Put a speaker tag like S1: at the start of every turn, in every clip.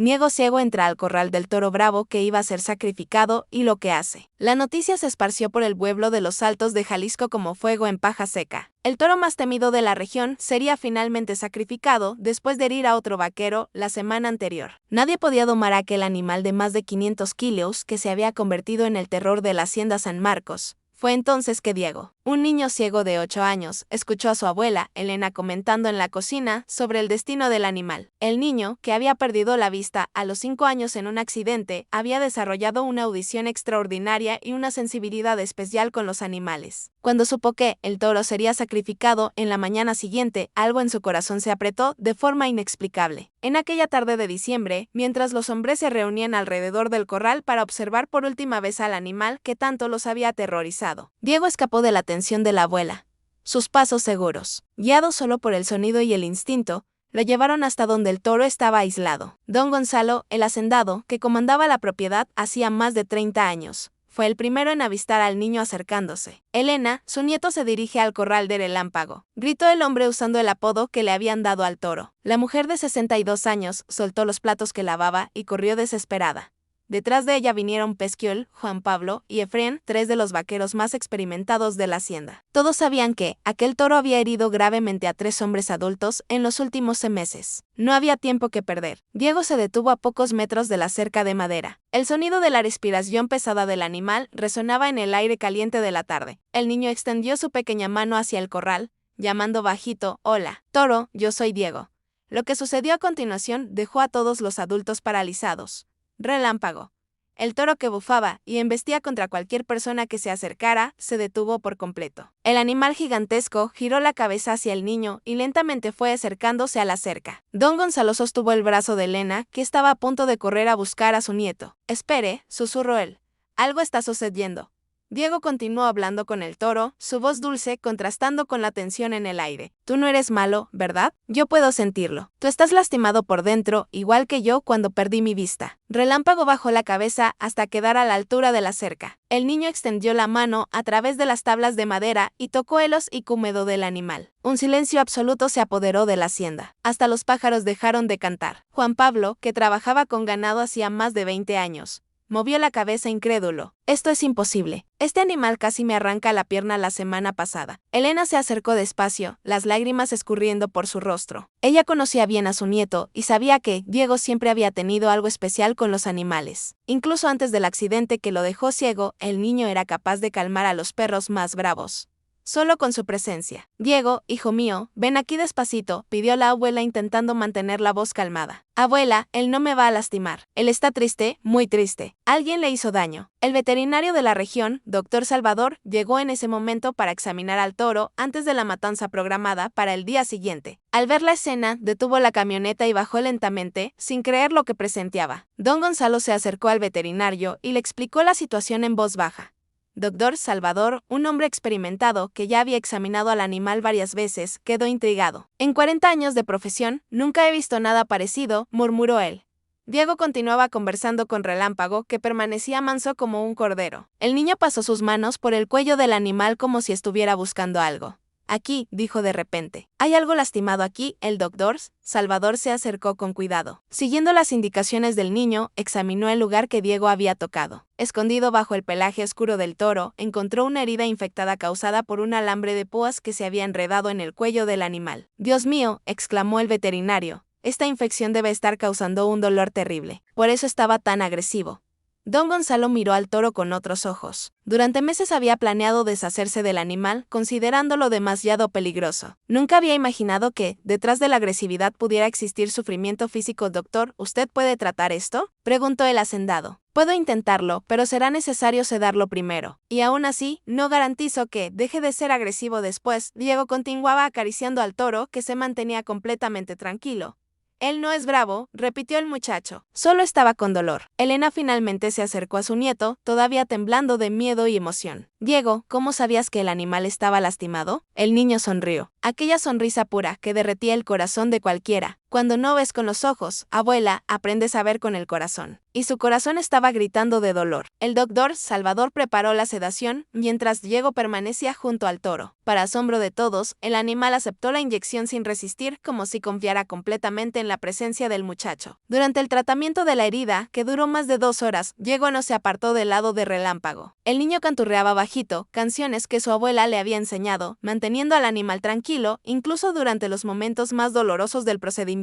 S1: Diego ciego entra al corral del toro bravo que iba a ser sacrificado y lo que hace. La noticia se esparció por el pueblo de los Altos de Jalisco como fuego en paja seca. El toro más temido de la región sería finalmente sacrificado después de herir a otro vaquero la semana anterior. Nadie podía domar a aquel animal de más de 500 kilos que se había convertido en el terror de la hacienda San Marcos. Fue entonces que Diego, un niño ciego de 8 años, escuchó a su abuela, Elena, comentando en la cocina sobre el destino del animal. El niño, que había perdido la vista a los 5 años en un accidente, había desarrollado una audición extraordinaria y una sensibilidad especial con los animales. Cuando supo que el toro sería sacrificado en la mañana siguiente, algo en su corazón se apretó de forma inexplicable. En aquella tarde de diciembre, mientras los hombres se reunían alrededor del corral para observar por última vez al animal que tanto los había aterrorizado, Diego escapó de la atención de la abuela. Sus pasos seguros, guiados solo por el sonido y el instinto, lo llevaron hasta donde el toro estaba aislado. Don Gonzalo, el hacendado, que comandaba la propiedad hacía más de 30 años, fue el primero en avistar al niño acercándose. Elena, su nieto, se dirige al corral de Relámpago, gritó el hombre usando el apodo que le habían dado al toro. La mujer de 62 años soltó los platos que lavaba y corrió desesperada. Detrás de ella vinieron Pesquiol, Juan Pablo y Efrén, 3 de los vaqueros más experimentados de la hacienda. Todos sabían que aquel toro había herido gravemente a 3 hombres adultos en los últimos meses. No había tiempo que perder. Diego se detuvo a pocos metros de la cerca de madera. El sonido de la respiración pesada del animal resonaba en el aire caliente de la tarde. El niño extendió su pequeña mano hacia el corral, llamando bajito: «Hola, toro, yo soy Diego». Lo que sucedió a continuación dejó a todos los adultos paralizados. Relámpago. El toro, que bufaba y embestía contra cualquier persona que se acercara, se detuvo por completo. El animal gigantesco giró la cabeza hacia el niño y lentamente fue acercándose a la cerca. Don Gonzalo sostuvo el brazo de Elena, que estaba a punto de correr a buscar a su nieto. «Espere», susurró él. «Algo está sucediendo». Diego continuó hablando con el toro, su voz dulce contrastando con la tensión en el aire. «Tú no eres malo, ¿verdad? Yo puedo sentirlo. Tú estás lastimado por dentro, igual que yo cuando perdí mi vista». Relámpago bajó la cabeza hasta quedar a la altura de la cerca. El niño extendió la mano a través de las tablas de madera y tocó el hocico húmedo del animal. Un silencio absoluto se apoderó de la hacienda. Hasta los pájaros dejaron de cantar. Juan Pablo, que trabajaba con ganado hacía más de 20 años, movió la cabeza incrédulo. «Esto es imposible. Este animal casi me arranca la pierna la semana pasada». Elena se acercó despacio, las lágrimas escurriendo por su rostro. Ella conocía bien a su nieto y sabía que Diego siempre había tenido algo especial con los animales. Incluso antes del accidente que lo dejó ciego, el niño era capaz de calmar a los perros más bravos solo con su presencia. «Diego, hijo mío, ven aquí despacito», pidió la abuela intentando mantener la voz calmada. «Abuela, él no me va a lastimar. Él está triste, muy triste. Alguien le hizo daño». El veterinario de la región, Dr. Salvador, llegó en ese momento para examinar al toro antes de la matanza programada para el día siguiente. Al ver la escena, detuvo la camioneta y bajó lentamente, sin creer lo que presenciaba. Don Gonzalo se acercó al veterinario y le explicó la situación en voz baja. Dr. Salvador, un hombre experimentado que ya había examinado al animal varias veces, quedó intrigado. «En 40 años de profesión, nunca he visto nada parecido», murmuró él. Diego continuaba conversando con Relámpago, que permanecía manso como un cordero. El niño pasó sus manos por el cuello del animal como si estuviera buscando algo. «Aquí», dijo de repente. «Hay algo lastimado aquí». El doctor Salvador se acercó con cuidado. Siguiendo las indicaciones del niño, examinó el lugar que Diego había tocado. Escondido bajo el pelaje oscuro del toro, encontró una herida infectada causada por un alambre de púas que se había enredado en el cuello del animal. «Dios mío», exclamó el veterinario, «esta infección debe estar causando un dolor terrible. Por eso estaba tan agresivo». Don Gonzalo miró al toro con otros ojos. Durante meses había planeado deshacerse del animal, considerándolo demasiado peligroso. Nunca había imaginado que, detrás de la agresividad, pudiera existir sufrimiento físico. «Doctor, ¿usted puede tratar esto?», preguntó el hacendado. «Puedo intentarlo, pero será necesario sedarlo primero. Y aún así, no garantizo que deje de ser agresivo después». Diego continuaba acariciando al toro, que se mantenía completamente tranquilo. «Él no es bravo», repitió el muchacho. «Solo estaba con dolor». Elena finalmente se acercó a su nieto, todavía temblando de miedo y emoción. «Diego, ¿cómo sabías que el animal estaba lastimado?». El niño sonrió. Aquella sonrisa pura que derretía el corazón de cualquiera. Cuando no ves con los ojos, abuela, aprendes a ver con el corazón. Y su corazón estaba gritando de dolor. El doctor Salvador preparó la sedación, mientras Diego permanecía junto al toro. Para asombro de todos, el animal aceptó la inyección sin resistir, como si confiara completamente en la presencia del muchacho. Durante el tratamiento de la herida, que duró más de 2 horas, Diego no se apartó del lado de Relámpago. El niño canturreaba bajito, canciones que su abuela le había enseñado, manteniendo al animal tranquilo, incluso durante los momentos más dolorosos del procedimiento.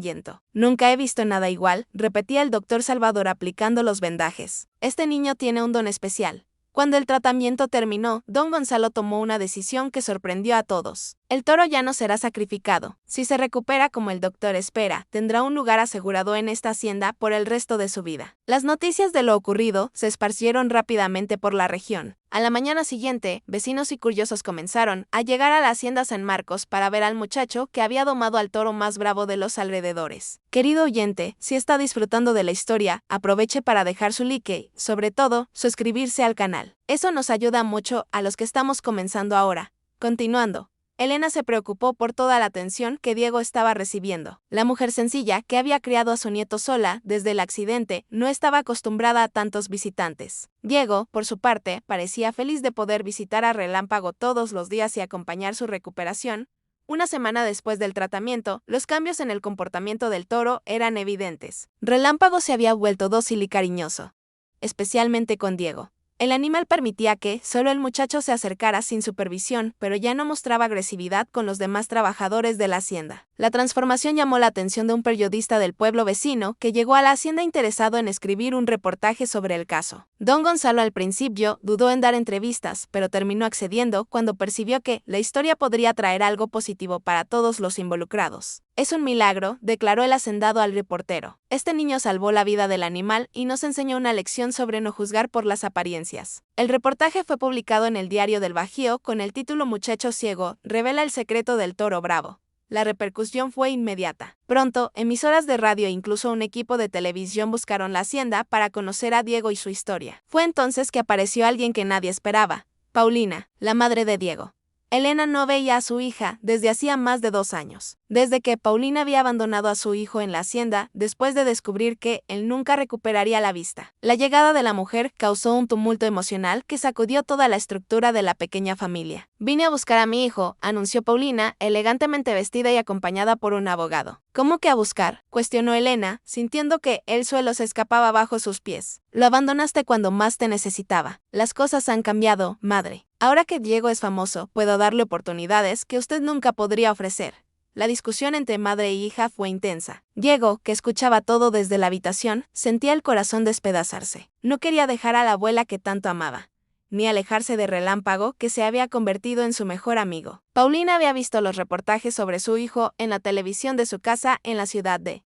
S1: Nunca he visto nada igual, repetía el doctor Salvador aplicando los vendajes. Este niño tiene un don especial. Cuando el tratamiento terminó, don Gonzalo tomó una decisión que sorprendió a todos. El toro ya no será sacrificado. Si se recupera como el doctor espera, tendrá un lugar asegurado en esta hacienda por el resto de su vida. Las noticias de lo ocurrido se esparcieron rápidamente por la región. A la mañana siguiente, vecinos y curiosos comenzaron a llegar a la hacienda San Marcos para ver al muchacho que había domado al toro más bravo de los alrededores. Querido oyente, si está disfrutando de la historia, aproveche para dejar su like, sobre todo, suscribirse al canal. Eso nos ayuda mucho a los que estamos comenzando ahora. Continuando. Elena se preocupó por toda la atención que Diego estaba recibiendo. La mujer sencilla, que había criado a su nieto sola desde el accidente, no estaba acostumbrada a tantos visitantes. Diego, por su parte, parecía feliz de poder visitar a Relámpago todos los días y acompañar su recuperación. Una semana después del tratamiento, los cambios en el comportamiento del toro eran evidentes. Relámpago se había vuelto dócil y cariñoso, especialmente con Diego. El animal permitía que solo el muchacho se acercara sin supervisión, pero ya no mostraba agresividad con los demás trabajadores de la hacienda. La transformación llamó la atención de un periodista del pueblo vecino que llegó a la hacienda interesado en escribir un reportaje sobre el caso. Don Gonzalo al principio dudó en dar entrevistas, pero terminó accediendo cuando percibió que la historia podría traer algo positivo para todos los involucrados. Es un milagro, declaró el hacendado al reportero. Este niño salvó la vida del animal y nos enseñó una lección sobre no juzgar por las apariencias. El reportaje fue publicado en el Diario del Bajío con el título Muchacho ciego, revela el secreto del toro bravo. La repercusión fue inmediata. Pronto, emisoras de radio e incluso un equipo de televisión buscaron la hacienda para conocer a Diego y su historia. Fue entonces que apareció alguien que nadie esperaba, Paulina, la madre de Diego. Elena no veía a su hija desde hacía más de 2 años. Desde que Paulina había abandonado a su hijo en la hacienda, después de descubrir que él nunca recuperaría la vista. La llegada de la mujer causó un tumulto emocional que sacudió toda la estructura de la pequeña familia. Vine a buscar a mi hijo, anunció Paulina, elegantemente vestida y acompañada por un abogado. ¿Cómo que a buscar?, cuestionó Elena, sintiendo que el suelo se escapaba bajo sus pies. Lo abandonaste cuando más te necesitaba. Las cosas han cambiado, madre. Ahora que Diego es famoso, puedo darle oportunidades que usted nunca podría ofrecer. La discusión entre madre e hija fue intensa. Diego, que escuchaba todo desde la habitación, sentía el corazón despedazarse. No quería dejar a la abuela que tanto amaba, ni alejarse de Relámpago, que se había convertido en su mejor amigo. Paulina había visto los reportajes sobre su hijo en la televisión de su casa en la ciudad de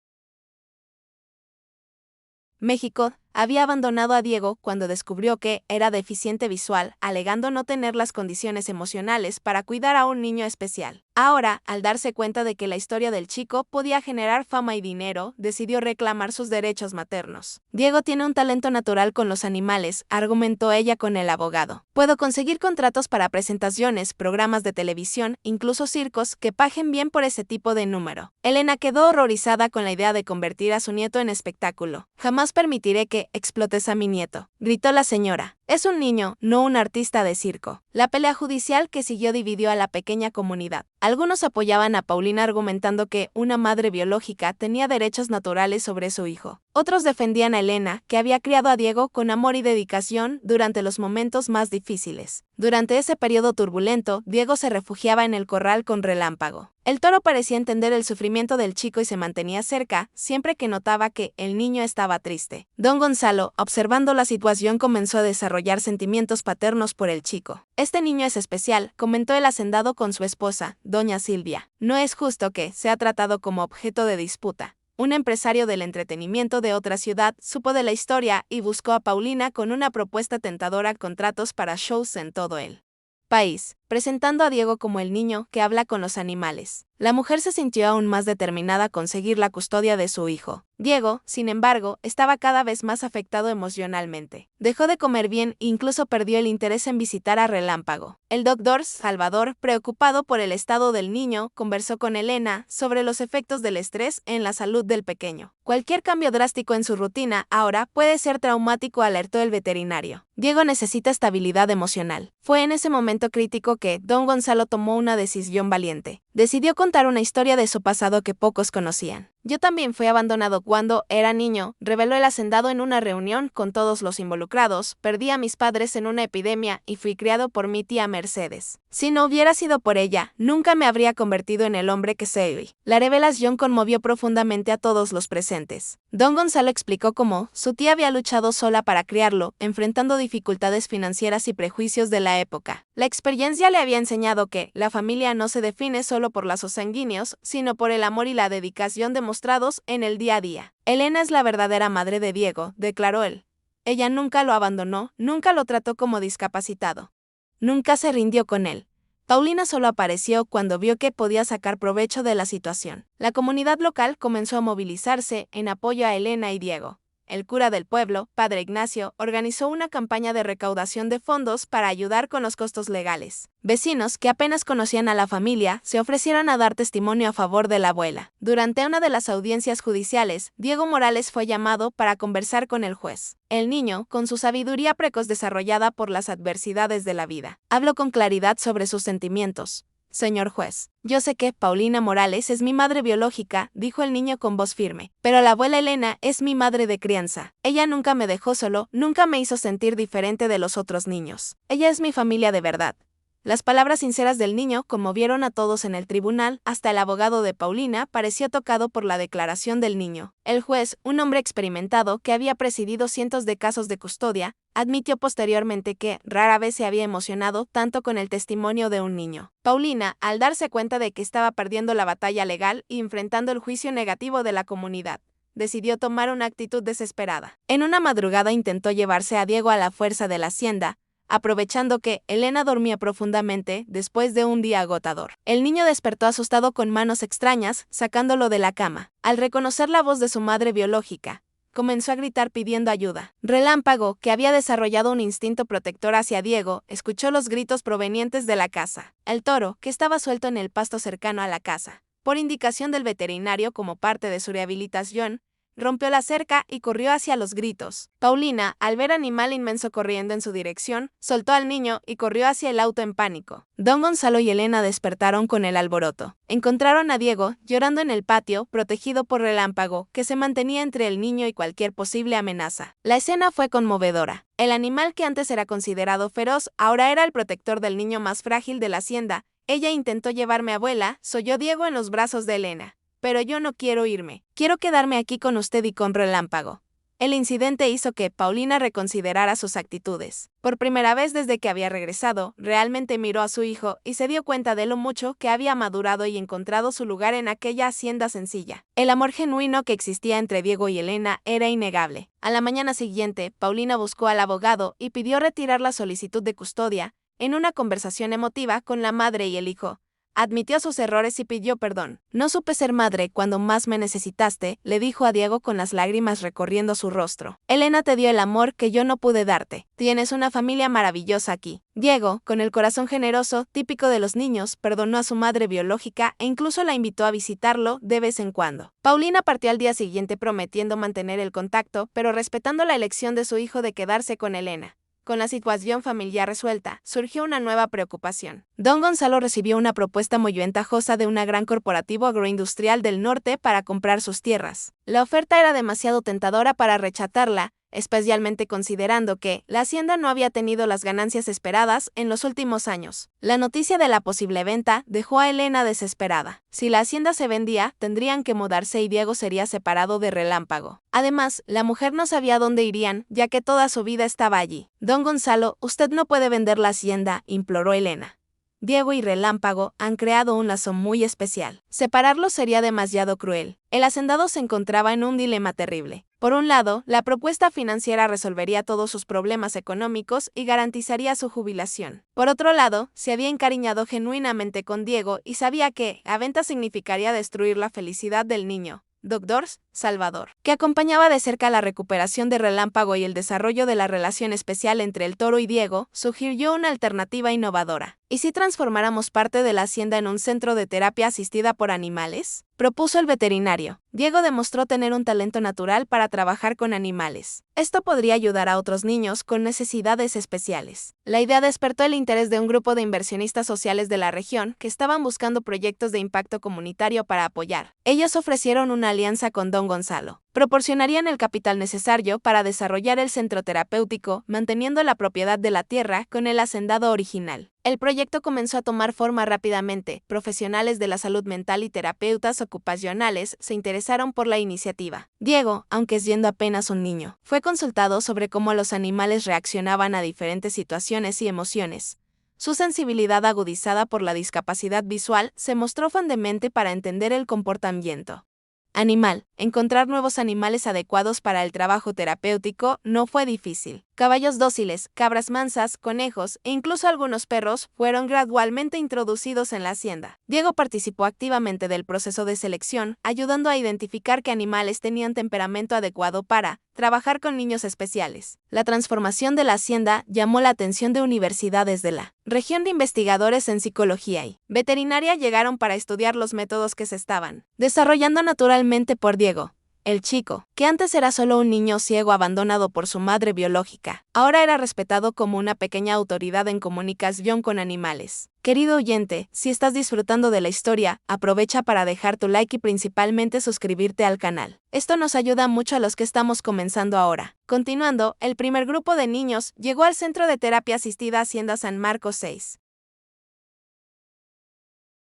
S1: México. Había abandonado a Diego cuando descubrió que era deficiente visual, alegando no tener las condiciones emocionales para cuidar a un niño especial. Ahora, al darse cuenta de que la historia del chico podía generar fama y dinero, decidió reclamar sus derechos maternos. Diego tiene un talento natural con los animales, argumentó ella con el abogado. Puedo conseguir contratos para presentaciones, programas de televisión, incluso circos, que paguen bien por ese tipo de número. Elena quedó horrorizada con la idea de convertir a su nieto en espectáculo. Jamás permitiré que explotes a mi nieto, gritó la señora. Es un niño, no un artista de circo. La pelea judicial que siguió dividió a la pequeña comunidad. Algunos apoyaban a Paulina argumentando que una madre biológica tenía derechos naturales sobre su hijo. Otros defendían a Elena, que había criado a Diego con amor y dedicación durante los momentos más difíciles. Durante ese periodo turbulento, Diego se refugiaba en el corral con Relámpago. El toro parecía entender el sufrimiento del chico y se mantenía cerca, siempre que notaba que el niño estaba triste. Don Gonzalo, observando la situación, comenzó a desarrollar sentimientos paternos por el chico. Este niño es especial, comentó el hacendado con su esposa, doña Silvia. No es justo que sea tratado como objeto de disputa. Un empresario del entretenimiento de otra ciudad supo de la historia y buscó a Paulina con una propuesta tentadora: contratos para shows en todo el país, presentando a Diego como el niño que habla con los animales. La mujer se sintió aún más determinada a conseguir la custodia de su hijo. Diego, sin embargo, estaba cada vez más afectado emocionalmente. Dejó de comer bien e incluso perdió el interés en visitar a Relámpago. El doctor Salvador, preocupado por el estado del niño, conversó con Elena sobre los efectos del estrés en la salud del pequeño. Cualquier cambio drástico en su rutina ahora puede ser traumático, alertó el veterinario. Diego necesita estabilidad emocional. Fue en ese momento crítico que don Gonzalo tomó una decisión valiente. Decidió contar una historia de su pasado que pocos conocían. Yo también fui abandonado cuando era niño, reveló el hacendado en una reunión con todos los involucrados. Perdí a mis padres en una epidemia y fui criado por mi tía Mercedes. Si no hubiera sido por ella, nunca me habría convertido en el hombre que soy hoy. La revelación conmovió profundamente a todos los presentes. Don Gonzalo explicó cómo su tía había luchado sola para criarlo, enfrentando dificultades financieras y prejuicios de la época. La experiencia le había enseñado que la familia no se define solo por lazos sanguíneos, sino por el amor y la dedicación demostrados en el día a día. Elena es la verdadera madre de Diego, declaró él. Ella nunca lo abandonó, nunca lo trató como discapacitado. Nunca se rindió con él. Paulina solo apareció cuando vio que podía sacar provecho de la situación. La comunidad local comenzó a movilizarse en apoyo a Elena y Diego. El cura del pueblo, Padre Ignacio, organizó una campaña de recaudación de fondos para ayudar con los costos legales. Vecinos que apenas conocían a la familia se ofrecieron a dar testimonio a favor de la abuela. Durante una de las audiencias judiciales, Diego Morales fue llamado para conversar con el juez. El niño, con su sabiduría precoz desarrollada por las adversidades de la vida, habló con claridad sobre sus sentimientos. Señor juez, yo sé que Paulina Morales es mi madre biológica, dijo el niño con voz firme, pero la abuela Elena es mi madre de crianza. Ella nunca me dejó solo, nunca me hizo sentir diferente de los otros niños. Ella es mi familia de verdad. Las palabras sinceras del niño conmovieron a todos en el tribunal, hasta el abogado de Paulina pareció tocado por la declaración del niño. El juez, un hombre experimentado que había presidido cientos de casos de custodia, admitió posteriormente que rara vez se había emocionado tanto con el testimonio de un niño. Paulina, al darse cuenta de que estaba perdiendo la batalla legal y enfrentando el juicio negativo de la comunidad, decidió tomar una actitud desesperada. En una madrugada intentó llevarse a Diego a la fuerza de la hacienda, aprovechando que Elena dormía profundamente después de un día agotador. El niño despertó asustado con manos extrañas, sacándolo de la cama. Al reconocer la voz de su madre biológica, comenzó a gritar pidiendo ayuda. Relámpago, que había desarrollado un instinto protector hacia Diego, escuchó los gritos provenientes de la casa. El toro, que estaba suelto en el pasto cercano a la casa, por indicación del veterinario como parte de su rehabilitación, rompió la cerca y corrió hacia los gritos. Paulina, al ver animal inmenso corriendo en su dirección, soltó al niño y corrió hacia el auto en pánico. Don Gonzalo y Elena despertaron con el alboroto. Encontraron a Diego llorando en el patio, protegido por Relámpago, que se mantenía entre el niño y cualquier posible amenaza. La escena fue conmovedora. El animal que antes era considerado feroz ahora era el protector del niño más frágil de la hacienda. Ella intentó llevarme, abuela, solló Diego en los brazos de Elena. Pero yo no quiero irme. Quiero quedarme aquí con usted y con Relámpago. El incidente hizo que Paulina reconsiderara sus actitudes. Por primera vez desde que había regresado, realmente miró a su hijo y se dio cuenta de lo mucho que había madurado y encontrado su lugar en aquella hacienda sencilla. El amor genuino que existía entre Diego y Elena era innegable. A la mañana siguiente, Paulina buscó al abogado y pidió retirar la solicitud de custodia. En una conversación emotiva con la madre y el hijo, admitió sus errores y pidió perdón. No supe ser madre cuando más me necesitaste, le dijo a Diego con las lágrimas recorriendo su rostro. Elena te dio el amor que yo no pude darte. Tienes una familia maravillosa aquí. Diego, con el corazón generoso, típico de los niños, perdonó a su madre biológica e incluso la invitó a visitarlo de vez en cuando. Paulina partió al día siguiente prometiendo mantener el contacto, pero respetando la elección de su hijo de quedarse con Elena. Con la situación familiar resuelta, surgió una nueva preocupación. Don Gonzalo recibió una propuesta muy ventajosa de una gran corporativo agroindustrial del norte para comprar sus tierras. La oferta era demasiado tentadora para rechazarla, especialmente considerando que la hacienda no había tenido las ganancias esperadas en los últimos años. La noticia de la posible venta dejó a Elena desesperada. Si la hacienda se vendía, tendrían que mudarse y Diego sería separado de Relámpago. Además, la mujer no sabía dónde irían, ya que toda su vida estaba allí. Don Gonzalo, usted no puede vender la hacienda, imploró Elena. Diego y Relámpago han creado un lazo muy especial. Separarlos sería demasiado cruel. El hacendado se encontraba en un dilema terrible. Por un lado, la propuesta financiera resolvería todos sus problemas económicos y garantizaría su jubilación. Por otro lado, se había encariñado genuinamente con Diego y sabía que, a venta significaría destruir la felicidad del niño. Dr. Salvador, que acompañaba de cerca la recuperación de Relámpago y el desarrollo de la relación especial entre el toro y Diego, sugirió una alternativa innovadora. ¿Y si transformáramos parte de la hacienda en un centro de terapia asistida por animales? Propuso el veterinario. Diego demostró tener un talento natural para trabajar con animales. Esto podría ayudar a otros niños con necesidades especiales. La idea despertó el interés de un grupo de inversionistas sociales de la región que estaban buscando proyectos de impacto comunitario para apoyar. Ellos ofrecieron una alianza con Don Gonzalo. Proporcionarían el capital necesario para desarrollar el centro terapéutico, manteniendo la propiedad de la tierra con el hacendado original. El proyecto comenzó a tomar forma rápidamente. Profesionales de la salud mental y terapeutas ocupacionales se interesaron por la iniciativa. Diego, aunque siendo apenas un niño, fue consultado sobre cómo los animales reaccionaban a diferentes situaciones y emociones. Su sensibilidad agudizada por la discapacidad visual se mostró fondemente para entender el comportamiento animal. Encontrar nuevos animales adecuados para el trabajo terapéutico no fue difícil. Caballos dóciles, cabras mansas, conejos e incluso algunos perros fueron gradualmente introducidos en la hacienda. Diego participó activamente del proceso de selección, ayudando a identificar qué animales tenían temperamento adecuado para trabajar con niños especiales. La transformación de la hacienda llamó la atención de universidades de la región de investigadores en psicología y veterinaria llegaron para estudiar los métodos que se estaban desarrollando naturalmente por Diego. El chico, que antes era solo un niño ciego abandonado por su madre biológica, ahora era respetado como una pequeña autoridad en comunicación con animales. Querido oyente, si estás disfrutando de la historia, aprovecha para dejar tu like y principalmente suscribirte al canal. Esto nos ayuda mucho a los que estamos comenzando ahora. Continuando, el primer grupo de niños llegó al Centro de Terapia Asistida Hacienda San Marcos 6.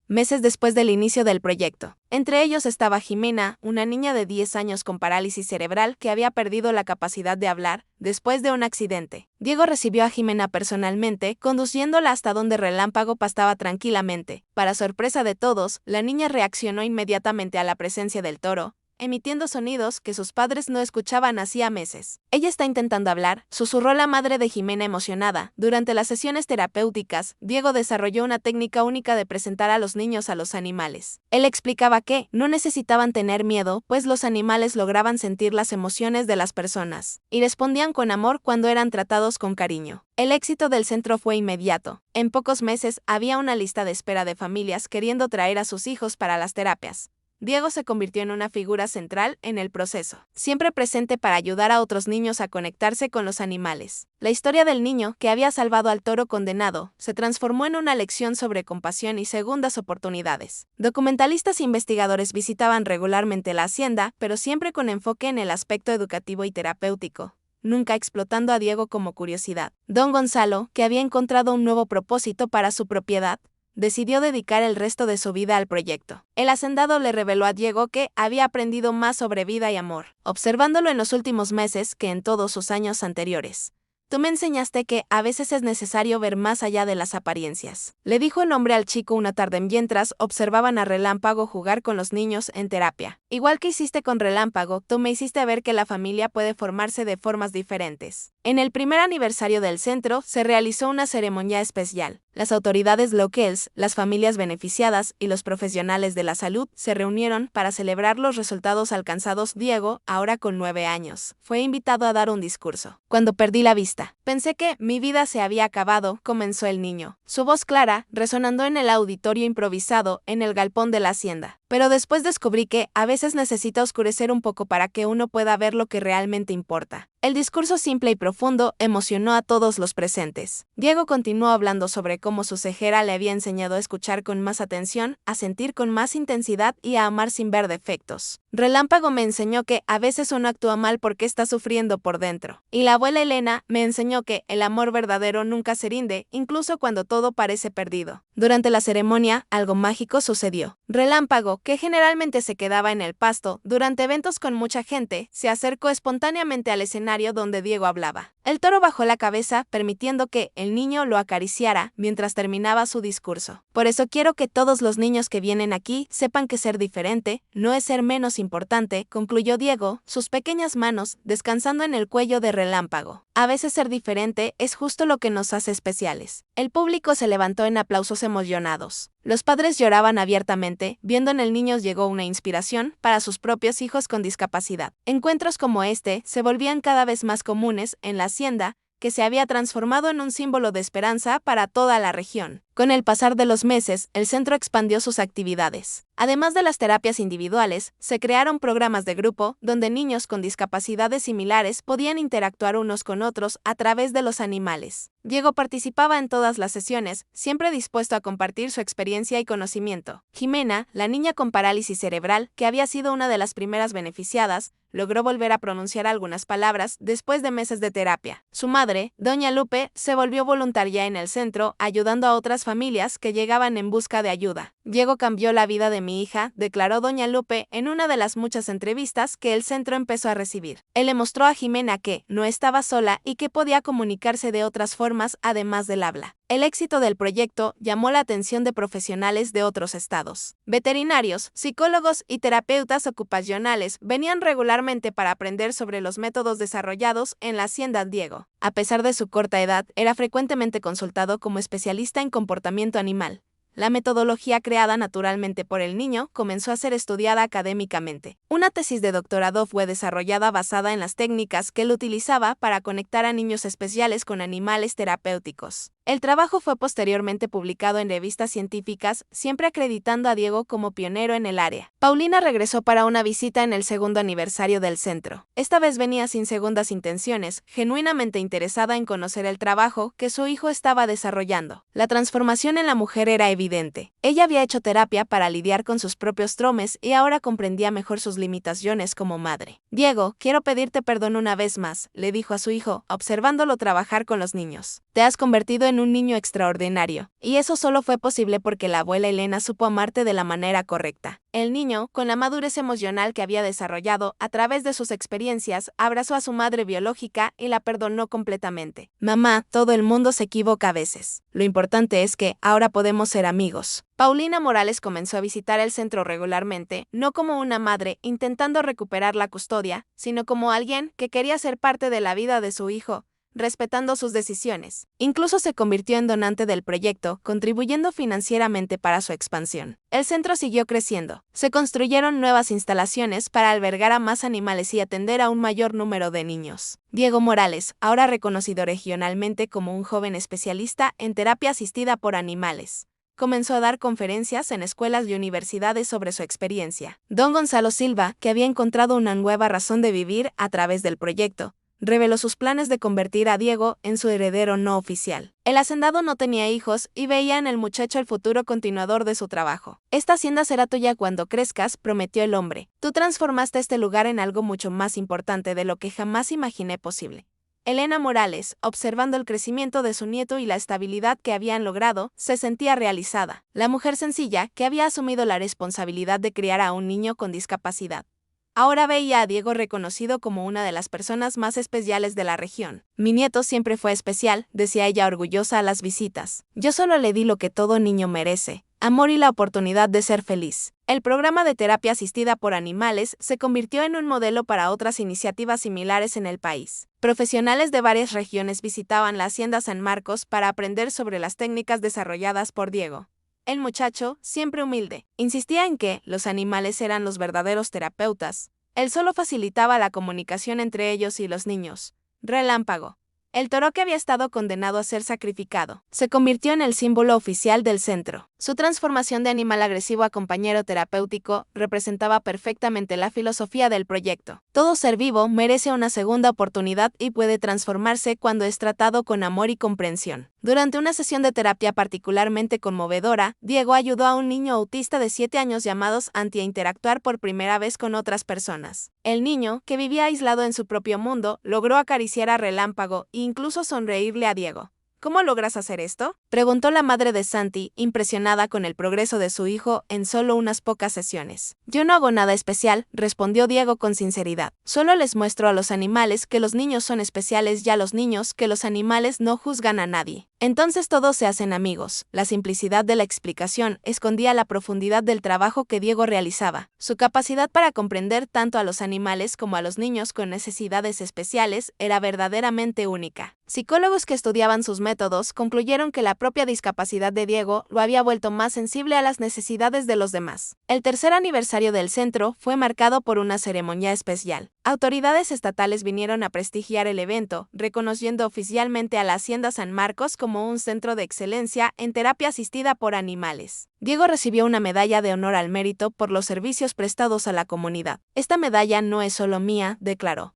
S1: Meses después del inicio del proyecto. Entre ellos estaba Jimena, una niña de 10 años con parálisis cerebral que había perdido la capacidad de hablar después de un accidente. Diego recibió a Jimena personalmente, conduciéndola hasta donde Relámpago pastaba tranquilamente. Para sorpresa de todos, la niña reaccionó inmediatamente a la presencia del toro, emitiendo sonidos que sus padres no escuchaban hacía meses. Ella está intentando hablar, susurró la madre de Jimena emocionada. Durante las sesiones terapéuticas, Diego desarrolló una técnica única de presentar a los niños a los animales. Él explicaba que no necesitaban tener miedo, pues los animales lograban sentir las emociones de las personas, y respondían con amor cuando eran tratados con cariño. El éxito del centro fue inmediato. En pocos meses había una lista de espera de familias queriendo traer a sus hijos para las terapias. Diego se convirtió en una figura central en el proceso, siempre presente para ayudar a otros niños a conectarse con los animales. La historia del niño que había salvado al toro condenado se transformó en una lección sobre compasión y segundas oportunidades. Documentalistas e investigadores visitaban regularmente la hacienda, pero siempre con enfoque en el aspecto educativo y terapéutico, nunca explotando a Diego como curiosidad. Don Gonzalo, que había encontrado un nuevo propósito para su propiedad, decidió dedicar el resto de su vida al proyecto. El hacendado le reveló a Diego que había aprendido más sobre vida y amor, observándolo en los últimos meses que en todos sus años anteriores. Tú me enseñaste que a veces es necesario ver más allá de las apariencias, le dijo el hombre al chico una tarde mientras observaban a Relámpago jugar con los niños en terapia. Igual que hiciste con Relámpago, tú me hiciste ver que la familia puede formarse de formas diferentes. En el primer aniversario del centro se realizó una ceremonia especial. Las autoridades locales, las familias beneficiadas y los profesionales de la salud se reunieron para celebrar los resultados alcanzados. Diego, ahora con 9 años, fue invitado a dar un discurso. Cuando perdí la vista, pensé que mi vida se había acabado, comenzó el niño. Su voz clara, resonando en el auditorio improvisado en el galpón de la hacienda. Pero después descubrí que a veces necesita oscurecer un poco para que uno pueda ver lo que realmente importa. El discurso simple y profundo emocionó a todos los presentes. Diego continuó hablando sobre cómo su cejera le había enseñado a escuchar con más atención, a sentir con más intensidad y a amar sin ver defectos. Relámpago me enseñó que a veces uno actúa mal porque está sufriendo por dentro. Y la abuela Elena me enseñó que el amor verdadero nunca se rinde, incluso cuando todo parece perdido. Durante la ceremonia, algo mágico sucedió. Relámpago, que generalmente se quedaba en el pasto durante eventos con mucha gente, se acercó espontáneamente al escenario donde Diego hablaba. El toro bajó la cabeza, permitiendo que el niño lo acariciara mientras terminaba su discurso. Por eso quiero que todos los niños que vienen aquí sepan que ser diferente no es ser menos importante, concluyó Diego, sus pequeñas manos descansando en el cuello de Relámpago. A veces ser diferente es justo lo que nos hace especiales. El público se levantó en aplausos emocionados. Los padres lloraban abiertamente, viendo en el niño llegó una inspiración para sus propios hijos con discapacidad. Encuentros como este se volvían cada vez más comunes en la hacienda, que se había transformado en un símbolo de esperanza para toda la región. Con el pasar de los meses, el centro expandió sus actividades. Además de las terapias individuales, se crearon programas de grupo donde niños con discapacidades similares podían interactuar unos con otros a través de los animales. Diego participaba en todas las sesiones, siempre dispuesto a compartir su experiencia y conocimiento. Jimena, la niña con parálisis cerebral, que había sido una de las primeras beneficiadas, logró volver a pronunciar algunas palabras después de meses de terapia. Su madre, Doña Lupe, se volvió voluntaria en el centro, ayudando a otras familias que llegaban en busca de ayuda. Diego cambió la vida de mi hija, declaró Doña Lupe en una de las muchas entrevistas que el centro empezó a recibir. Él le mostró a Jimena que no estaba sola y que podía comunicarse de otras formas además del habla. El éxito del proyecto llamó la atención de profesionales de otros estados. Veterinarios, psicólogos y terapeutas ocupacionales venían regularmente para aprender sobre los métodos desarrollados en la hacienda Diego. A pesar de su corta edad, era frecuentemente consultado como especialista en comportamiento animal. La metodología creada naturalmente por el niño comenzó a ser estudiada académicamente. Una tesis de doctorado fue desarrollada basada en las técnicas que él utilizaba para conectar a niños especiales con animales terapéuticos. El trabajo fue posteriormente publicado en revistas científicas, siempre acreditando a Diego como pionero en el área. Paulina regresó para una visita en el segundo aniversario del centro. Esta vez venía sin segundas intenciones, genuinamente interesada en conocer el trabajo que su hijo estaba desarrollando. La transformación en la mujer era evidente. Ella había hecho terapia para lidiar con sus propios traumas y ahora comprendía mejor sus limitaciones como madre. Diego, quiero pedirte perdón una vez más, le dijo a su hijo, observándolo trabajar con los niños. Te has convertido en un niño extraordinario, y eso solo fue posible porque la abuela Elena supo amarte de la manera correcta. El niño, con la madurez emocional que había desarrollado a través de sus experiencias, abrazó a su madre biológica y la perdonó completamente. Mamá, todo el mundo se equivoca a veces. Lo importante es que ahora podemos ser amigos. Paulina Morales comenzó a visitar el centro regularmente, no como una madre intentando recuperar la custodia, sino como alguien que quería ser parte de la vida de su hijo, respetando sus decisiones. Incluso se convirtió en donante del proyecto, contribuyendo financieramente para su expansión. El centro siguió creciendo. Se construyeron nuevas instalaciones para albergar a más animales y atender a un mayor número de niños. Diego Morales, ahora reconocido regionalmente como un joven especialista en terapia asistida por animales, comenzó a dar conferencias en escuelas y universidades sobre su experiencia. Don Gonzalo Silva, que había encontrado una nueva razón de vivir a través del proyecto, reveló sus planes de convertir a Diego en su heredero no oficial. El hacendado no tenía hijos y veía en el muchacho el futuro continuador de su trabajo. Esta hacienda será tuya cuando crezcas, prometió el hombre. Tú transformaste este lugar en algo mucho más importante de lo que jamás imaginé posible. Elena Morales, observando el crecimiento de su nieto y la estabilidad que habían logrado, se sentía realizada. La mujer sencilla, que había asumido la responsabilidad de criar a un niño con discapacidad, ahora veía a Diego reconocido como una de las personas más especiales de la región. Mi nieto siempre fue especial, decía ella orgullosa a las visitas. Yo solo le di lo que todo niño merece: amor y la oportunidad de ser feliz. El programa de terapia asistida por animales se convirtió en un modelo para otras iniciativas similares en el país. Profesionales de varias regiones visitaban la hacienda San Marcos para aprender sobre las técnicas desarrolladas por Diego. El muchacho, siempre humilde, insistía en que los animales eran los verdaderos terapeutas. Él solo facilitaba la comunicación entre ellos y los niños. Relámpago, el toro que había estado condenado a ser sacrificado, se convirtió en el símbolo oficial del centro. Su transformación de animal agresivo a compañero terapéutico representaba perfectamente la filosofía del proyecto. Todo ser vivo merece una segunda oportunidad y puede transformarse cuando es tratado con amor y comprensión. Durante una sesión de terapia particularmente conmovedora, Diego ayudó a un niño autista de 7 años llamados Anti a interactuar por primera vez con otras personas. El niño, que vivía aislado en su propio mundo, logró acariciar a Relámpago e incluso sonreírle a Diego. ¿Cómo logras hacer esto?, preguntó la madre de Santi, impresionada con el progreso de su hijo en solo unas pocas sesiones. Yo no hago nada especial, respondió Diego con sinceridad. Solo les muestro a los animales que los niños son especiales y a los niños que los animales no juzgan a nadie. Entonces todos se hacen amigos. La simplicidad de la explicación escondía la profundidad del trabajo que Diego realizaba. Su capacidad para comprender tanto a los animales como a los niños con necesidades especiales era verdaderamente única. Psicólogos que estudiaban sus métodos concluyeron que la propia discapacidad de Diego lo había vuelto más sensible a las necesidades de los demás. El tercer aniversario del centro fue marcado por una ceremonia especial. Autoridades estatales vinieron a prestigiar el evento, reconociendo oficialmente a la Hacienda San Marcos como un centro de excelencia en terapia asistida por animales. Diego recibió una medalla de honor al mérito por los servicios prestados a la comunidad. Esta medalla no es solo mía, declaró.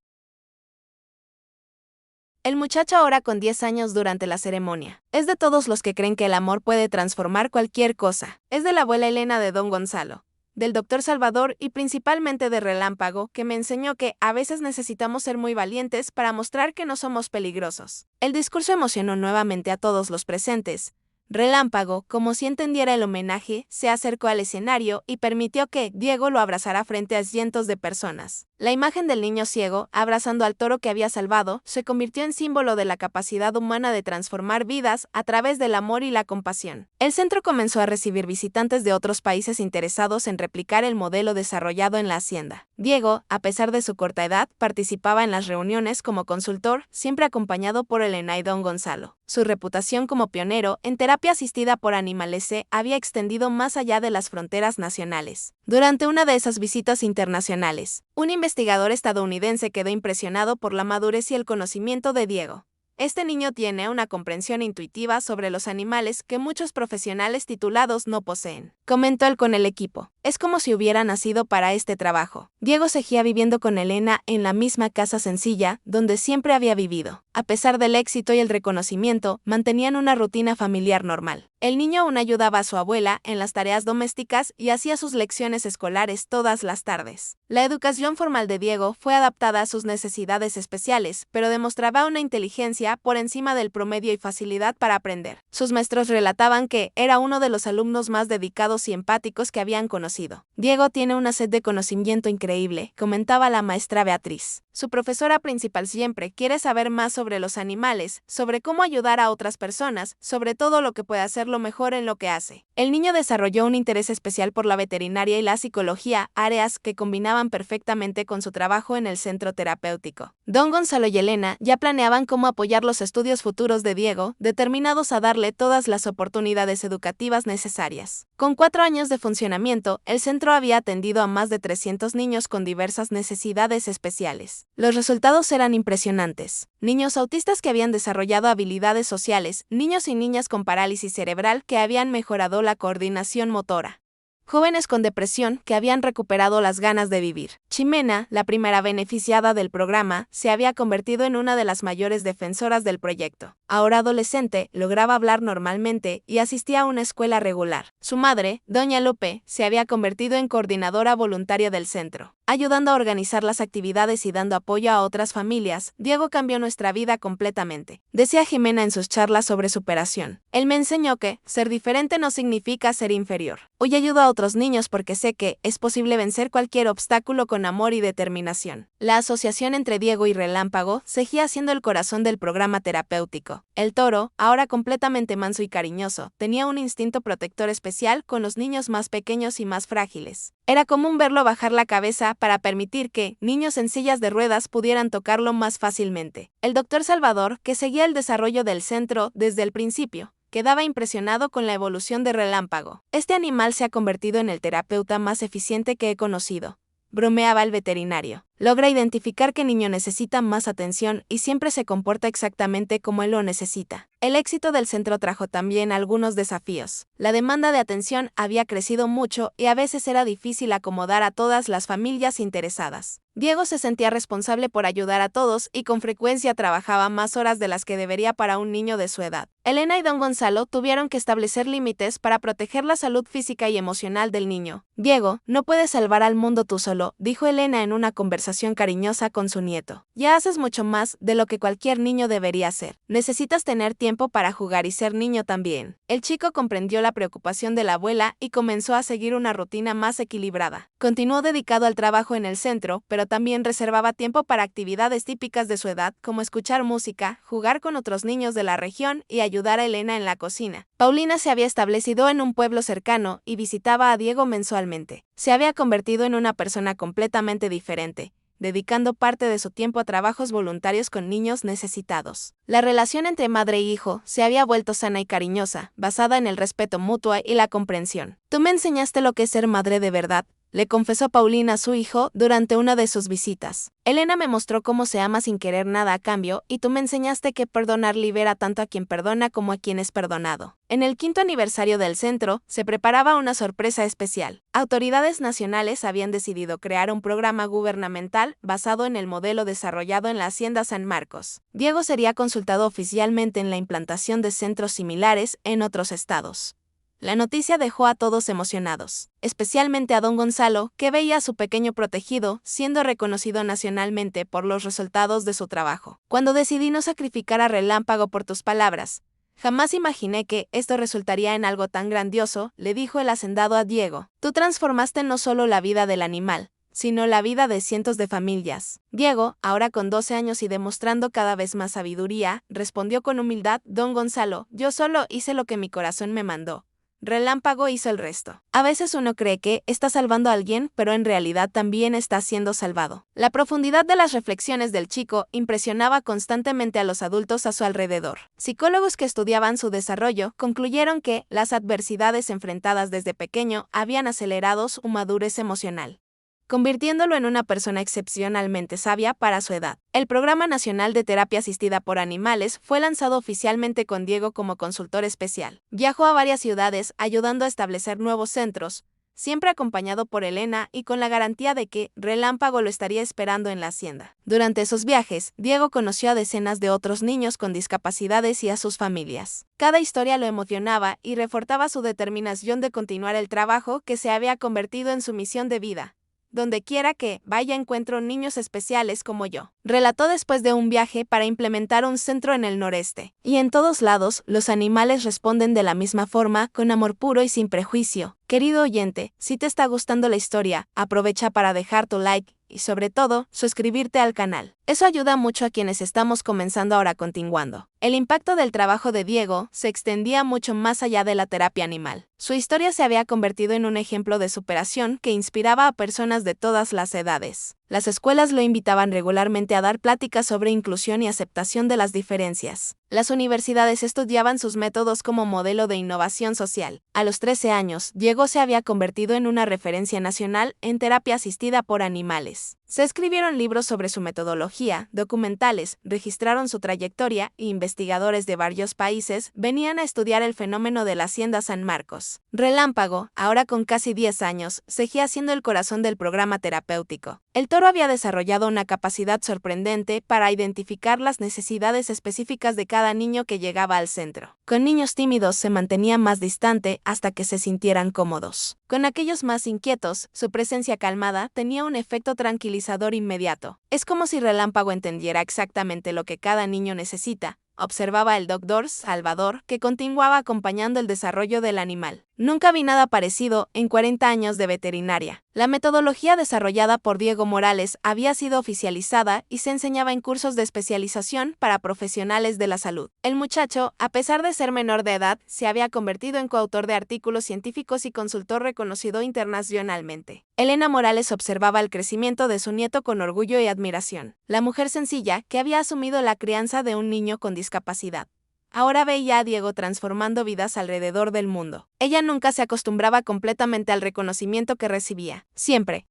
S1: El muchacho ora con 10 años durante la ceremonia. Es de todos los que creen que el amor puede transformar cualquier cosa. Es de la abuela Elena de don Gonzalo, del doctor Salvador y principalmente de Relámpago, que me enseñó que a veces necesitamos ser muy valientes para mostrar que no somos peligrosos. El discurso emocionó nuevamente a todos los presentes. Relámpago, como si entendiera el homenaje, se acercó al escenario y permitió que Diego lo abrazara frente a cientos de personas. La imagen del niño ciego, abrazando al toro que había salvado, se convirtió en símbolo de la capacidad humana de transformar vidas a través del amor y la compasión. El centro comenzó a recibir visitantes de otros países interesados en replicar el modelo desarrollado en la hacienda. Diego, a pesar de su corta edad, participaba en las reuniones como consultor, siempre acompañado por Elena y don Gonzalo. Su reputación como pionero en terapia asistida por animales se había extendido más allá de las fronteras nacionales. Durante una de esas visitas internacionales, un investigador estadounidense quedó impresionado por la madurez y el conocimiento de Diego. Este niño tiene una comprensión intuitiva sobre los animales que muchos profesionales titulados no poseen, comentó él con el equipo. Es como si hubiera nacido para este trabajo. Diego seguía viviendo con Elena en la misma casa sencilla donde siempre había vivido. A pesar del éxito y el reconocimiento, mantenían una rutina familiar normal. El niño aún ayudaba a su abuela en las tareas domésticas y hacía sus lecciones escolares todas las tardes. La educación formal de Diego fue adaptada a sus necesidades especiales, pero demostraba una inteligencia por encima del promedio y facilidad para aprender. Sus maestros relataban que era uno de los alumnos más dedicados y empáticos que habían conocido. Diego tiene una sed de conocimiento increíble, comentaba la maestra Beatriz. Su profesora principal siempre quiere saber más sobre los animales, sobre cómo ayudar a otras personas, sobre todo lo que puede hacerlo mejor en lo que hace. El niño desarrolló un interés especial por la veterinaria y la psicología, áreas que combinaban perfectamente con su trabajo en el centro terapéutico. Don Gonzalo y Elena ya planeaban cómo apoyar los estudios futuros de Diego, determinados a darle todas las oportunidades educativas necesarias. Con 4 años de funcionamiento, el centro había atendido a más de 300 niños con diversas necesidades especiales. Los resultados eran impresionantes. Niños autistas que habían desarrollado habilidades sociales, niños y niñas con parálisis cerebral que habían mejorado la coordinación motora. Jóvenes con depresión que habían recuperado las ganas de vivir. Ximena, la primera beneficiada del programa, se había convertido en una de las mayores defensoras del proyecto. Ahora adolescente, lograba hablar normalmente y asistía a una escuela regular. Su madre, doña Lupe, se había convertido en coordinadora voluntaria del centro. Ayudando a organizar las actividades y dando apoyo a otras familias, Diego cambió nuestra vida completamente, decía Ximena en sus charlas sobre superación. Él me enseñó que ser diferente no significa ser inferior. Hoy ayudo a otros niños porque sé que es posible vencer cualquier obstáculo con amor y determinación. La asociación entre Diego y Relámpago seguía siendo el corazón del programa terapéutico. El toro, ahora completamente manso y cariñoso, tenía un instinto protector especial con los niños más pequeños y más frágiles. Era común verlo bajar la cabeza para permitir que niños en sillas de ruedas pudieran tocarlo más fácilmente. El doctor Salvador, que seguía el desarrollo del centro desde el principio, quedaba impresionado con la evolución de Relámpago. Este animal se ha convertido en el terapeuta más eficiente que he conocido, bromeaba el veterinario. Logra identificar qué niño necesita más atención y siempre se comporta exactamente como él lo necesita. El éxito del centro trajo también algunos desafíos. La demanda de atención había crecido mucho y a veces era difícil acomodar a todas las familias interesadas. Diego se sentía responsable por ayudar a todos y con frecuencia trabajaba más horas de las que debería para un niño de su edad. Elena y don Gonzalo tuvieron que establecer límites para proteger la salud física y emocional del niño. Diego, no puedes salvar al mundo tú solo, dijo Elena en una conversación cariñosa con su nieto. Ya haces mucho más de lo que cualquier niño debería hacer. Necesitas tener tiempo para jugar y ser niño también. El chico comprendió la preocupación de la abuela y comenzó a seguir una rutina más equilibrada. Continuó dedicado al trabajo en el centro, pero también reservaba tiempo para actividades típicas de su edad, como escuchar música, jugar con otros niños de la región y ayudar a Elena en la cocina. Paulina se había establecido en un pueblo cercano y visitaba a Diego mensualmente. Se había convertido en una persona completamente diferente, dedicando parte de su tiempo a trabajos voluntarios con niños necesitados. La relación entre madre e hijo se había vuelto sana y cariñosa, basada en el respeto mutuo y la comprensión. Tú me enseñaste lo que es ser madre de verdad, le confesó Paulina a su hijo durante una de sus visitas. Elena me mostró cómo se ama sin querer nada a cambio, y tú me enseñaste que perdonar libera tanto a quien perdona como a quien es perdonado. En el 5º aniversario del centro, se preparaba una sorpresa especial. Autoridades nacionales habían decidido crear un programa gubernamental basado en el modelo desarrollado en la Hacienda San Marcos. Diego sería consultado oficialmente en la implantación de centros similares en otros estados. La noticia dejó a todos emocionados, especialmente a don Gonzalo, que veía a su pequeño protegido siendo reconocido nacionalmente por los resultados de su trabajo. Cuando decidí no sacrificar a Relámpago por tus palabras, jamás imaginé que esto resultaría en algo tan grandioso, le dijo el hacendado a Diego. Tú transformaste no solo la vida del animal, sino la vida de cientos de familias. Diego, ahora con 12 años y demostrando cada vez más sabiduría, respondió con humildad: don Gonzalo, yo solo hice lo que mi corazón me mandó. Relámpago hizo el resto. A veces uno cree que está salvando a alguien, pero en realidad también está siendo salvado. La profundidad de las reflexiones del chico impresionaba constantemente a los adultos a su alrededor. Psicólogos que estudiaban su desarrollo concluyeron que las adversidades enfrentadas desde pequeño habían acelerado su madurez emocional, convirtiéndolo en una persona excepcionalmente sabia para su edad. El Programa Nacional de Terapia Asistida por Animales fue lanzado oficialmente con Diego como consultor especial. Viajó a varias ciudades ayudando a establecer nuevos centros, siempre acompañado por Elena y con la garantía de que Relámpago lo estaría esperando en la hacienda. Durante esos viajes, Diego conoció a decenas de otros niños con discapacidades y a sus familias. Cada historia lo emocionaba y reforzaba su determinación de continuar el trabajo que se había convertido en su misión de vida. Donde quiera que vaya encuentro niños especiales como yo, relató después de un viaje para implementar un centro en el noreste. Y en todos lados, los animales responden de la misma forma, con amor puro y sin prejuicio. Querido oyente, si te está gustando la historia, aprovecha para dejar tu like y sobre todo, suscribirte al canal. Eso ayuda mucho a quienes estamos comenzando ahora continuando. El impacto del trabajo de Diego se extendía mucho más allá de la terapia animal. Su historia se había convertido en un ejemplo de superación que inspiraba a personas de todas las edades. Las escuelas lo invitaban regularmente a dar pláticas sobre inclusión y aceptación de las diferencias. Las universidades estudiaban sus métodos como modelo de innovación social. A los 13 años, Diego se había convertido en una referencia nacional en terapia asistida por animales. Se escribieron libros sobre su metodología, documentales, registraron su trayectoria y investigadores de varios países venían a estudiar el fenómeno de la Hacienda San Marcos. Relámpago, ahora con casi 10 años, seguía siendo el corazón del programa terapéutico. El toro había desarrollado una capacidad sorprendente para identificar las necesidades específicas de cada niño que llegaba al centro. Con niños tímidos se mantenía más distante hasta que se sintieran cómodos. Con aquellos más inquietos, su presencia calmada tenía un efecto tranquilizador inmediato. Es como si Relámpago entendiera exactamente lo que cada niño necesita, observaba el doctor Salvador, que continuaba acompañando el desarrollo del animal. Nunca vi nada parecido en 40 años de veterinaria. La metodología desarrollada por Diego Morales había sido oficializada y se enseñaba en cursos de especialización para profesionales de la salud. El muchacho, a pesar de ser menor de edad, se había convertido en coautor de artículos científicos y consultor reconocido internacionalmente. Elena Morales observaba el crecimiento de su nieto con orgullo y admiración. La mujer sencilla, que había asumido la crianza de un niño con discapacidad, ahora veía a Diego transformando vidas alrededor del mundo. Ella nunca se acostumbraba completamente al reconocimiento que recibía. Siempre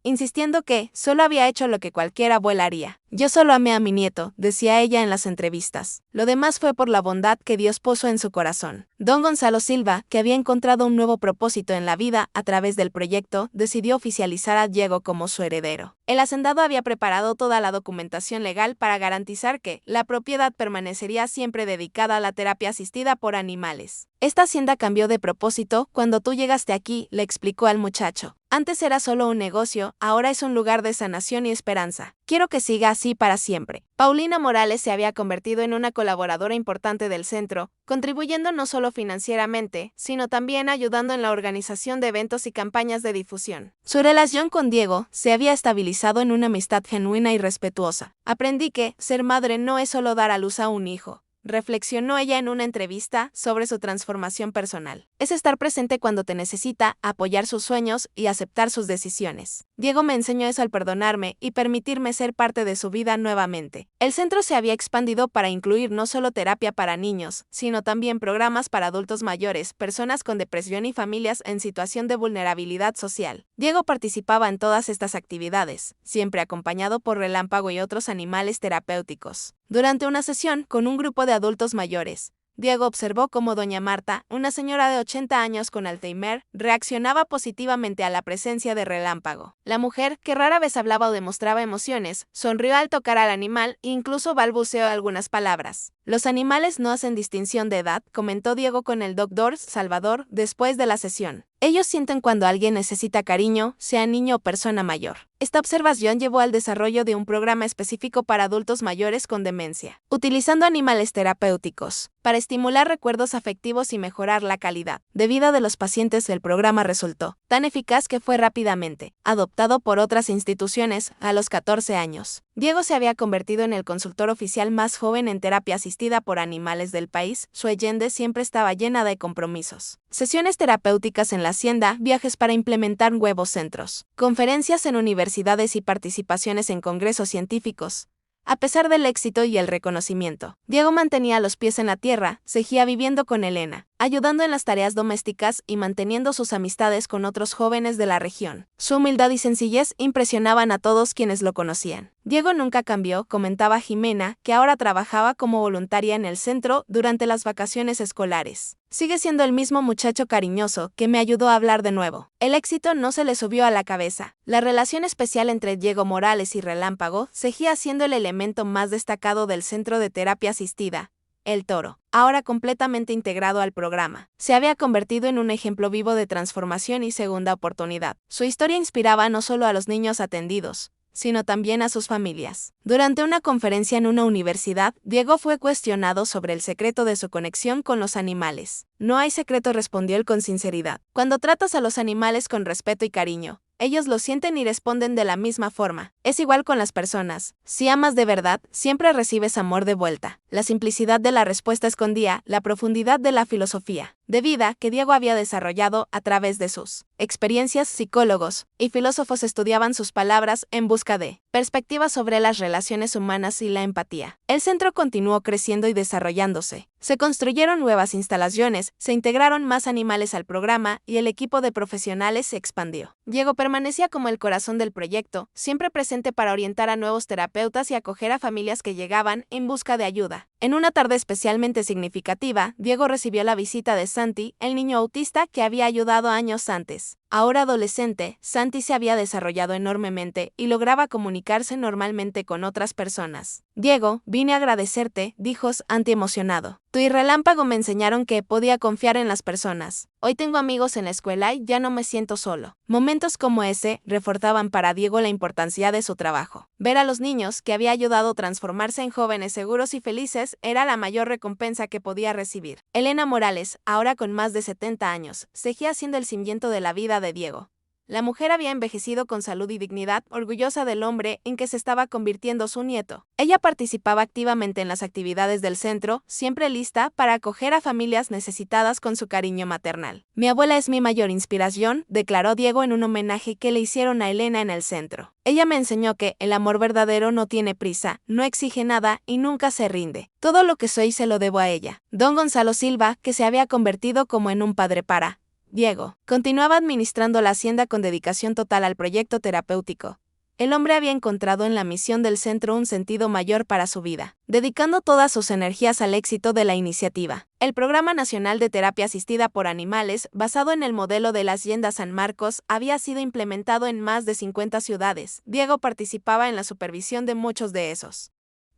S1: insistiendo que solo había hecho lo que cualquier abuela haría. Yo solo amé a mi nieto, decía ella en las entrevistas. Lo demás fue por la bondad que Dios puso en su corazón. Don Gonzalo Silva, que había encontrado un nuevo propósito en la vida a través del proyecto, decidió oficializar a Diego como su heredero. El hacendado había preparado toda la documentación legal para garantizar que la propiedad permanecería siempre dedicada a la terapia asistida por animales. Esta hacienda cambió de propósito cuando tú llegaste aquí, le explicó al muchacho. Antes era solo un negocio, ahora es un lugar de sanación y esperanza. Quiero que siga así para siempre. Paulina Morales se había convertido en una colaboradora importante del centro, contribuyendo no solo financieramente, sino también ayudando en la organización de eventos y campañas de difusión. Su relación con Diego se había estabilizado en una amistad genuina y respetuosa. Aprendí que ser madre no es solo dar a luz a un hijo, reflexionó ella en una entrevista sobre su transformación personal. Es estar presente cuando te necesita, apoyar sus sueños y aceptar sus decisiones. Diego me enseñó eso al perdonarme y permitirme ser parte de su vida nuevamente. El centro se había expandido para incluir no solo terapia para niños, sino también programas para adultos mayores, personas con depresión y familias en situación de vulnerabilidad social. Diego participaba en todas estas actividades, siempre acompañado por Relámpago y otros animales terapéuticos. Durante una sesión con un grupo de adultos mayores, Diego observó cómo doña Marta, una señora de 80 años con Alzheimer, reaccionaba positivamente a la presencia de Relámpago. La mujer, que rara vez hablaba o demostraba emociones, sonrió al tocar al animal e incluso balbuceó algunas palabras. Los animales no hacen distinción de edad, comentó Diego con el doctor Salvador después de la sesión. Ellos sienten cuando alguien necesita cariño, sea niño o persona mayor. Esta observación llevó al desarrollo de un programa específico para adultos mayores con demencia, utilizando animales terapéuticos, para estimular recuerdos afectivos y mejorar la calidad de vida de los pacientes. El programa resultó tan eficaz que fue rápidamente adoptado por otras instituciones a los 14 años. Diego se había convertido en el consultor oficial más joven en terapia asistida por animales del país. Su agenda siempre estaba llena de compromisos. Sesiones terapéuticas en la hacienda, viajes para implementar nuevos centros, conferencias en universidades y participaciones en congresos científicos. A pesar del éxito y el reconocimiento, Diego mantenía los pies en la tierra, seguía viviendo con Elena, ayudando en las tareas domésticas y manteniendo sus amistades con otros jóvenes de la región. Su humildad y sencillez impresionaban a todos quienes lo conocían. Diego nunca cambió, comentaba Jimena, que ahora trabajaba como voluntaria en el centro durante las vacaciones escolares. Sigue siendo el mismo muchacho cariñoso que me ayudó a hablar de nuevo. El éxito no se le subió a la cabeza. La relación especial entre Diego Morales y Relámpago seguía siendo el elemento más destacado del centro de terapia asistida. El Toro, ahora completamente integrado al programa, se había convertido en un ejemplo vivo de transformación y segunda oportunidad. Su historia inspiraba no solo a los niños atendidos, sino también a sus familias. Durante una conferencia en una universidad, Diego fue cuestionado sobre el secreto de su conexión con los animales. No hay secreto, respondió él con sinceridad. Cuando tratas a los animales con respeto y cariño, ellos lo sienten y responden de la misma forma. Es igual con las personas. Si amas de verdad, siempre recibes amor de vuelta. La simplicidad de la respuesta escondía la profundidad de la filosofía de vida que Diego había desarrollado a través de sus experiencias. Psicólogos y filósofos estudiaban sus palabras en busca de perspectivas sobre las relaciones humanas y la empatía. El centro continuó creciendo y desarrollándose. Se construyeron nuevas instalaciones, se integraron más animales al programa y el equipo de profesionales se expandió. Diego permanecía como el corazón del proyecto, siempre presente para orientar a nuevos terapeutas y acoger a familias que llegaban en busca de ayuda. En una tarde especialmente significativa, Diego recibió la visita de Santi, el niño autista que había ayudado años antes. Ahora adolescente, Santi se había desarrollado enormemente y lograba comunicarse normalmente con otras personas. Diego, vine a agradecerte, dijo Santi emocionado. Tú y Relámpago me enseñaron que podía confiar en las personas. Hoy tengo amigos en la escuela y ya no me siento solo. Momentos como ese reforzaban para Diego la importancia de su trabajo. Ver a los niños que había ayudado a transformarse en jóvenes seguros y felices era la mayor recompensa que podía recibir. Elena Morales, ahora con más de 70 años, seguía siendo el cimiento de la vida de Diego. La mujer había envejecido con salud y dignidad, orgullosa del hombre en que se estaba convirtiendo su nieto. Ella participaba activamente en las actividades del centro, siempre lista para acoger a familias necesitadas con su cariño maternal. Mi abuela es mi mayor inspiración, declaró Diego en un homenaje que le hicieron a Elena en el centro. Ella me enseñó que el amor verdadero no tiene prisa, no exige nada y nunca se rinde. Todo lo que soy se lo debo a ella. Don Gonzalo Silva, que se había convertido como en un padre para Diego continuaba administrando la hacienda con dedicación total al proyecto terapéutico. El hombre había encontrado en la misión del centro un sentido mayor para su vida, dedicando todas sus energías al éxito de la iniciativa. El Programa Nacional de Terapia Asistida por Animales, basado en el modelo de la Hacienda San Marcos, había sido implementado en más de 50 ciudades. Diego participaba en la supervisión de muchos de esos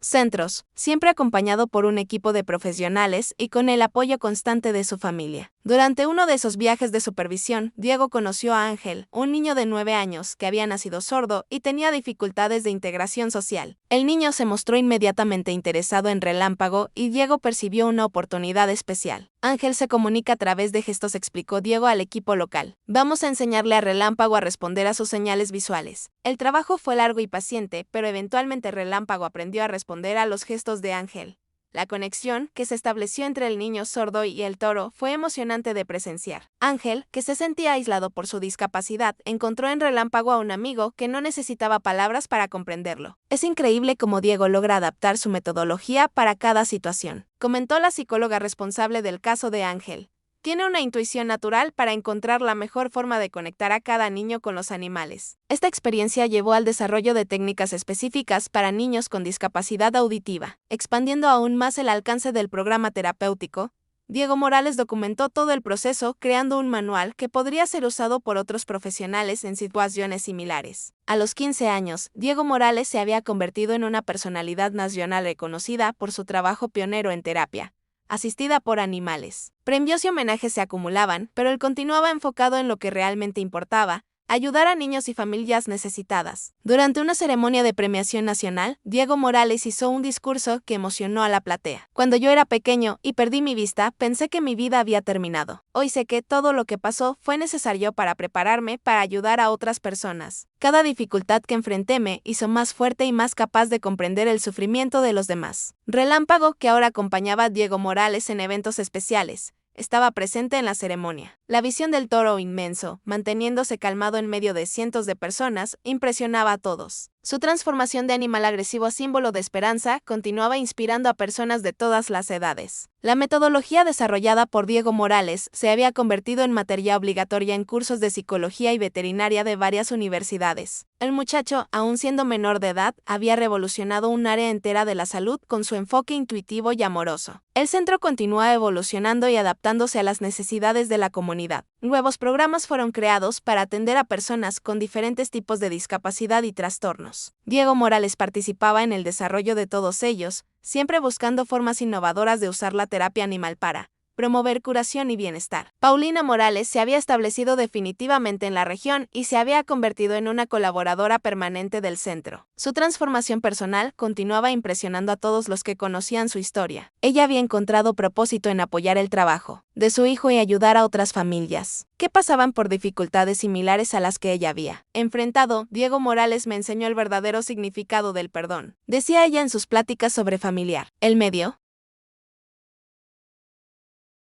S1: centros, siempre acompañado por un equipo de profesionales y con el apoyo constante de su familia. Durante uno de esos viajes de supervisión, Diego conoció a Ángel, un niño de 9 años que había nacido sordo y tenía dificultades de integración social. El niño se mostró inmediatamente interesado en Relámpago y Diego percibió una oportunidad especial. Ángel se comunica a través de gestos, explicó Diego al equipo local. Vamos a enseñarle a Relámpago a responder a sus señales visuales. El trabajo fue largo y paciente, pero eventualmente Relámpago aprendió a responder a los gestos de Ángel. La conexión que se estableció entre el niño sordo y el toro fue emocionante de presenciar. Ángel, que se sentía aislado por su discapacidad, encontró en Relámpago a un amigo que no necesitaba palabras para comprenderlo. Es increíble cómo Diego logra adaptar su metodología para cada situación, comentó la psicóloga responsable del caso de Ángel. Tiene una intuición natural para encontrar la mejor forma de conectar a cada niño con los animales. Esta experiencia llevó al desarrollo de técnicas específicas para niños con discapacidad auditiva, expandiendo aún más el alcance del programa terapéutico. Diego Morales documentó todo el proceso creando un manual que podría ser usado por otros profesionales en situaciones similares. A los 15 años, Diego Morales se había convertido en una personalidad nacional reconocida por su trabajo pionero en terapia asistida por animales. Premios y homenajes se acumulaban, pero él continuaba enfocado en lo que realmente importaba: ayudar a niños y familias necesitadas. Durante una ceremonia de premiación nacional, Diego Morales hizo un discurso que emocionó a la platea. Cuando yo era pequeño y perdí mi vista, pensé que mi vida había terminado. Hoy sé que todo lo que pasó fue necesario para prepararme para ayudar a otras personas. Cada dificultad que enfrenté me hizo más fuerte y más capaz de comprender el sufrimiento de los demás. Relámpago, que ahora acompañaba a Diego Morales en eventos especiales, estaba presente en la ceremonia. La visión del toro inmenso, manteniéndose calmado en medio de cientos de personas, impresionaba a todos. Su transformación de animal agresivo a símbolo de esperanza continuaba inspirando a personas de todas las edades. La metodología desarrollada por Diego Morales se había convertido en materia obligatoria en cursos de psicología y veterinaria de varias universidades. El muchacho, aún siendo menor de edad, había revolucionado un área entera de la salud con su enfoque intuitivo y amoroso. El centro continúa evolucionando y adaptándose a las necesidades de la comunidad. Nuevos programas fueron creados para atender a personas con diferentes tipos de discapacidad y trastornos. Diego Morales participaba en el desarrollo de todos ellos, siempre buscando formas innovadoras de usar la terapia animal para promover curación y bienestar. Paulina Morales se había establecido definitivamente en la región y se había convertido en una colaboradora permanente del centro. Su transformación personal continuaba impresionando a todos los que conocían su historia. Ella había encontrado propósito en apoyar el trabajo de su hijo y ayudar a otras familias que pasaban por dificultades similares a las que ella había enfrentado. Diego Morales me enseñó el verdadero significado del perdón, decía ella en sus pláticas sobre familiar. El medio,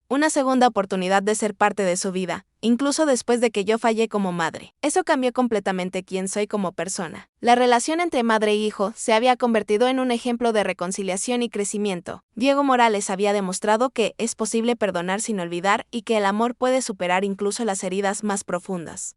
S1: una segunda oportunidad de ser parte de su vida, incluso después de que yo fallé como madre. Eso cambió completamente quién soy como persona. La relación entre madre e hijo se había convertido en un ejemplo de reconciliación y crecimiento. Diego Morales había demostrado que es posible perdonar sin olvidar y que el amor puede superar incluso las heridas más profundas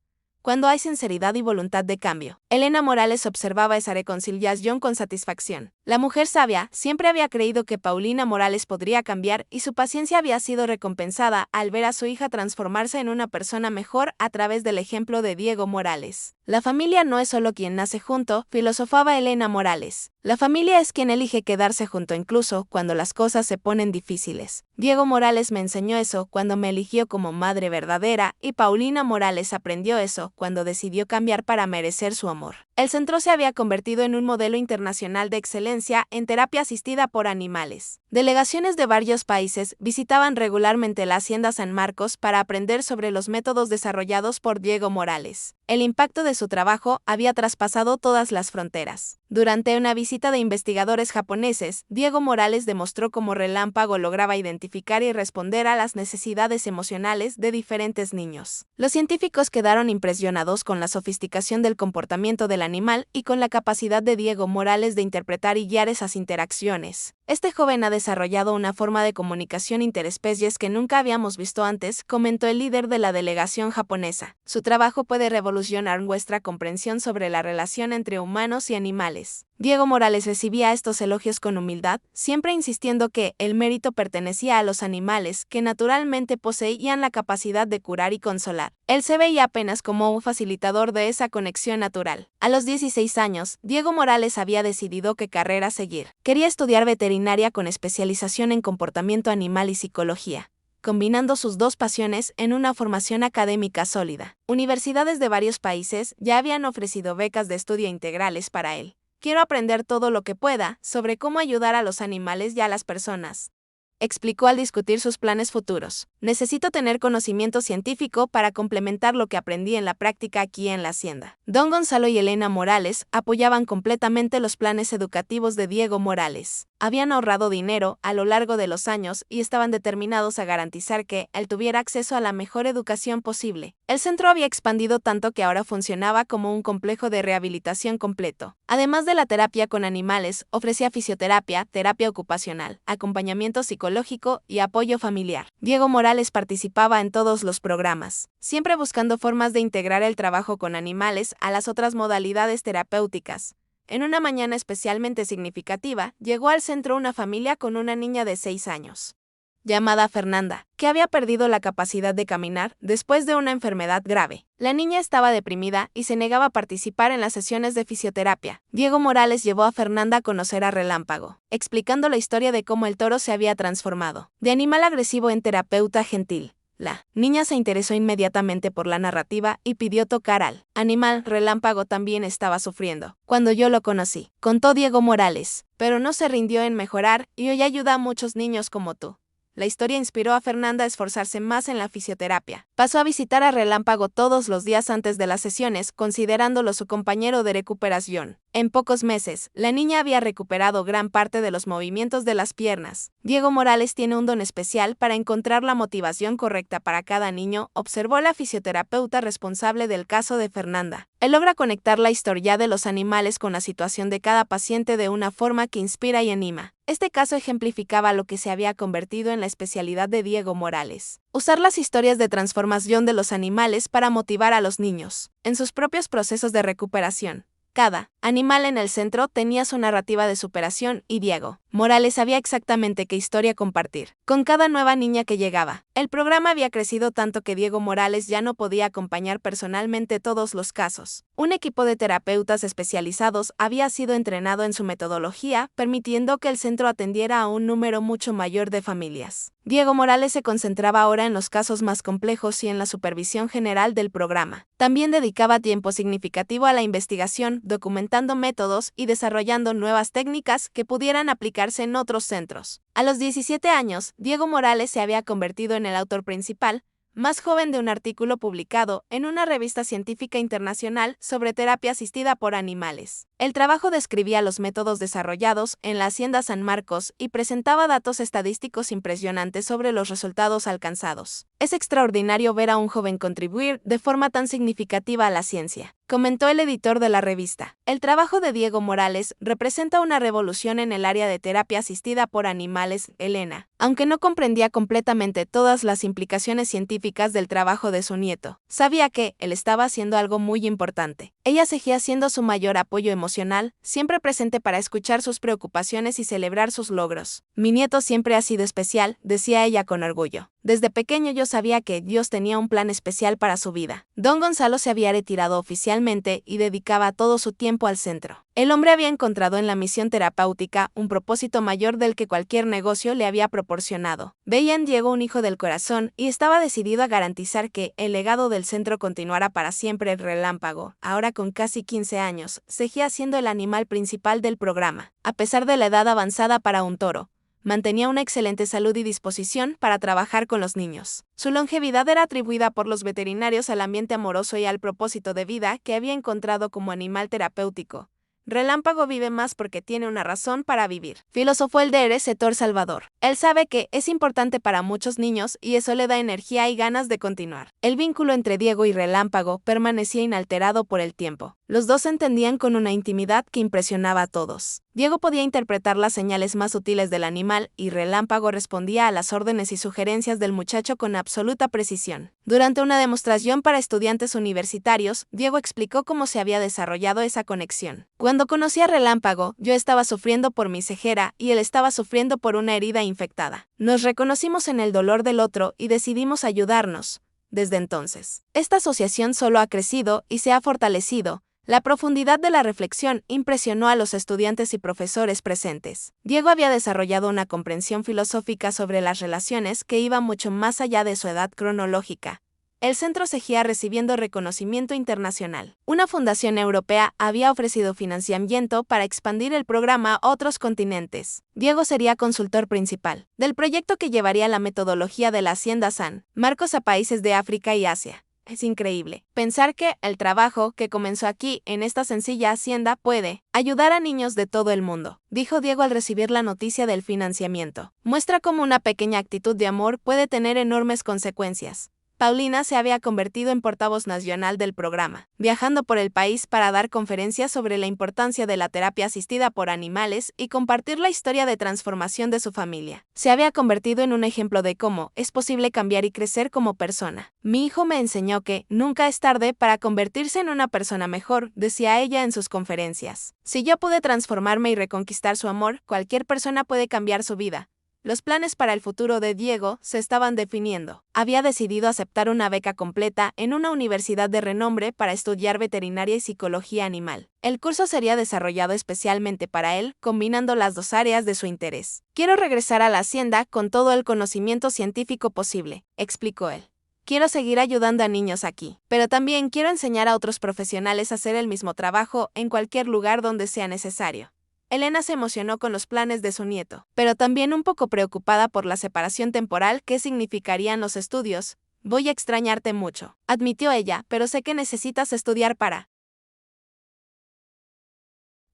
S1: cuando hay sinceridad y voluntad de cambio. Elena Morales observaba esa reconciliación con satisfacción. La mujer sabia siempre había creído que Paulina Morales podría cambiar y su paciencia había sido recompensada al ver a su hija transformarse en una persona mejor a través del ejemplo de Diego Morales. La familia no es solo quien nace junto, filosofaba Elena Morales. La familia es quien elige quedarse junto incluso cuando las cosas se ponen difíciles. Diego Morales me enseñó eso cuando me eligió como madre verdadera y Paulina Morales aprendió eso cuando decidió cambiar para merecer su amor. El centro se había convertido en un modelo internacional de excelencia en terapia asistida por animales. Delegaciones de varios países visitaban regularmente la Hacienda San Marcos para aprender sobre los métodos desarrollados por Diego Morales. El impacto de su trabajo había traspasado todas las fronteras. Durante una visita de investigadores japoneses, Diego Morales demostró cómo Relámpago lograba identificar y responder a las necesidades emocionales de diferentes niños. Los científicos quedaron impresionados con la sofisticación del comportamiento del animal y con la capacidad de Diego Morales de interpretar y guiar esas interacciones. Este joven ha desarrollado una forma de comunicación interespecies que nunca habíamos visto antes, comentó el líder de la delegación japonesa. Su trabajo puede revolucionar nuestra comprensión sobre la relación entre humanos y animales. Diego Morales recibía estos elogios con humildad, siempre insistiendo que el mérito pertenecía a los animales, que naturalmente poseían la capacidad de curar y consolar. Él se veía apenas como un facilitador de esa conexión natural. A los 16 años, Diego Morales había decidido qué carrera seguir. Quería estudiar veterinaria con especialización en comportamiento animal y psicología, combinando sus dos pasiones en una formación académica sólida. Universidades de varios países ya habían ofrecido becas de estudio integrales para él. Quiero aprender todo lo que pueda sobre cómo ayudar a los animales y a las personas, explicó al discutir sus planes futuros. Necesito tener conocimiento científico para complementar lo que aprendí en la práctica aquí en la hacienda. Don Gonzalo y Elena Morales apoyaban completamente los planes educativos de Diego Morales. Habían ahorrado dinero a lo largo de los años y estaban determinados a garantizar que él tuviera acceso a la mejor educación posible. El centro había expandido tanto que ahora funcionaba como un complejo de rehabilitación completo. Además de la terapia con animales, ofrecía fisioterapia, terapia ocupacional, acompañamiento psicológico y apoyo familiar. Diego Morales participaba en todos los programas, siempre buscando formas de integrar el trabajo con animales a las otras modalidades terapéuticas. En una mañana especialmente significativa, llegó al centro una familia con una niña de 6 años, llamada Fernanda, que había perdido la capacidad de caminar después de una enfermedad grave. La niña estaba deprimida y se negaba a participar en las sesiones de fisioterapia. Diego Morales llevó a Fernanda a conocer a Relámpago, explicando la historia de cómo el toro se había transformado de animal agresivo en terapeuta gentil. La niña se interesó inmediatamente por la narrativa y pidió tocar al animal. Relámpago también estaba sufriendo cuando yo lo conocí, contó Diego Morales, pero no se rindió en mejorar y hoy ayuda a muchos niños como tú. La historia inspiró a Fernanda a esforzarse más en la fisioterapia. Pasó a visitar a Relámpago todos los días antes de las sesiones, considerándolo su compañero de recuperación. En pocos meses, la niña había recuperado gran parte de los movimientos de las piernas. Diego Morales tiene un don especial para encontrar la motivación correcta para cada niño, observó la fisioterapeuta responsable del caso de Fernanda. Él logra conectar la historia de los animales con la situación de cada paciente de una forma que inspira y anima. Este caso ejemplificaba lo que se había convertido en la especialidad de Diego Morales: usar las historias de transformación de los animales para motivar a los niños en sus propios procesos de recuperación. Cada animal en el centro tenía su narrativa de superación y Diego Morales sabía exactamente qué historia compartir con cada nueva niña que llegaba. El programa había crecido tanto que Diego Morales ya no podía acompañar personalmente todos los casos. Un equipo de terapeutas especializados había sido entrenado en su metodología, permitiendo que el centro atendiera a un número mucho mayor de familias. Diego Morales se concentraba ahora en los casos más complejos y en la supervisión general del programa. También dedicaba tiempo significativo a la investigación, documentando métodos y desarrollando nuevas técnicas que pudieran aplicarse en otros centros. A los 17 años, Diego Morales se había convertido en el autor principal, más joven de un artículo publicado en una revista científica internacional sobre terapia asistida por animales. El trabajo describía los métodos desarrollados en la Hacienda San Marcos y presentaba datos estadísticos impresionantes sobre los resultados alcanzados. Es extraordinario ver a un joven contribuir de forma tan significativa a la ciencia, comentó el editor de la revista. El trabajo de Diego Morales representa una revolución en el área de terapia asistida por animales. Elena, aunque no comprendía completamente todas las implicaciones científicas del trabajo de su nieto, sabía que él estaba haciendo algo muy importante. Ella seguía siendo su mayor apoyo emocional, siempre presente para escuchar sus preocupaciones y celebrar sus logros. Mi nieto siempre ha sido especial, decía ella con orgullo. Desde pequeño yo sabía que Dios tenía un plan especial para su vida. Don Gonzalo se había retirado oficialmente y dedicaba todo su tiempo al centro. El hombre había encontrado en la misión terapéutica un propósito mayor del que cualquier negocio le había proporcionado. Veía en Diego un hijo del corazón y estaba decidido a garantizar que el legado del centro continuara para siempre. El Relámpago, ahora con casi 15 años, seguía siendo el animal principal del programa. A pesar de la edad avanzada para un toro, mantenía una excelente salud y disposición para trabajar con los niños. Su longevidad era atribuida por los veterinarios al ambiente amoroso y al propósito de vida que había encontrado como animal terapéutico. Relámpago vive más porque tiene una razón para vivir, filosofó el DR Setor Salvador. Él sabe que es importante para muchos niños y eso le da energía y ganas de continuar. El vínculo entre Diego y Relámpago permanecía inalterado por el tiempo. Los dos se entendían con una intimidad que impresionaba a todos. Diego podía interpretar las señales más sutiles del animal y Relámpago respondía a las órdenes y sugerencias del muchacho con absoluta precisión. Durante una demostración para estudiantes universitarios, Diego explicó cómo se había desarrollado esa conexión. Cuando conocí a Relámpago, yo estaba sufriendo por mi cejera y él estaba sufriendo por una herida infectada. Nos reconocimos en el dolor del otro y decidimos ayudarnos. Desde entonces, esta asociación solo ha crecido y se ha fortalecido. La profundidad de la reflexión impresionó a los estudiantes y profesores presentes. Diego había desarrollado una comprensión filosófica sobre las relaciones que iba mucho más allá de su edad cronológica. El centro seguía recibiendo reconocimiento internacional. Una fundación europea había ofrecido financiamiento para expandir el programa a otros continentes. Diego sería consultor principal del proyecto que llevaría la metodología de la Hacienda San Marcos a países de África y Asia. Es increíble pensar que el trabajo que comenzó aquí, en esta sencilla hacienda, puede ayudar a niños de todo el mundo, dijo Diego al recibir la noticia del financiamiento. Muestra cómo una pequeña actitud de amor puede tener enormes consecuencias. Paulina se había convertido en portavoz nacional del programa, viajando por el país para dar conferencias sobre la importancia de la terapia asistida por animales y compartir la historia de transformación de su familia. Se había convertido en un ejemplo de cómo es posible cambiar y crecer como persona. Mi hijo me enseñó que nunca es tarde para convertirse en una persona mejor, decía ella en sus conferencias. Si yo pude transformarme y reconquistar su amor, cualquier persona puede cambiar su vida. Los planes para el futuro de Diego se estaban definiendo. Había decidido aceptar una beca completa en una universidad de renombre para estudiar veterinaria y psicología animal. El curso sería desarrollado especialmente para él, combinando las dos áreas de su interés. Quiero regresar a la hacienda con todo el conocimiento científico posible, explicó él. Quiero seguir ayudando a niños aquí, pero también quiero enseñar a otros profesionales a hacer el mismo trabajo en cualquier lugar donde sea necesario. Elena se emocionó con los planes de su nieto, pero también un poco preocupada por la separación temporal que significarían los estudios. Voy a extrañarte mucho, admitió ella, pero sé que necesitas estudiar para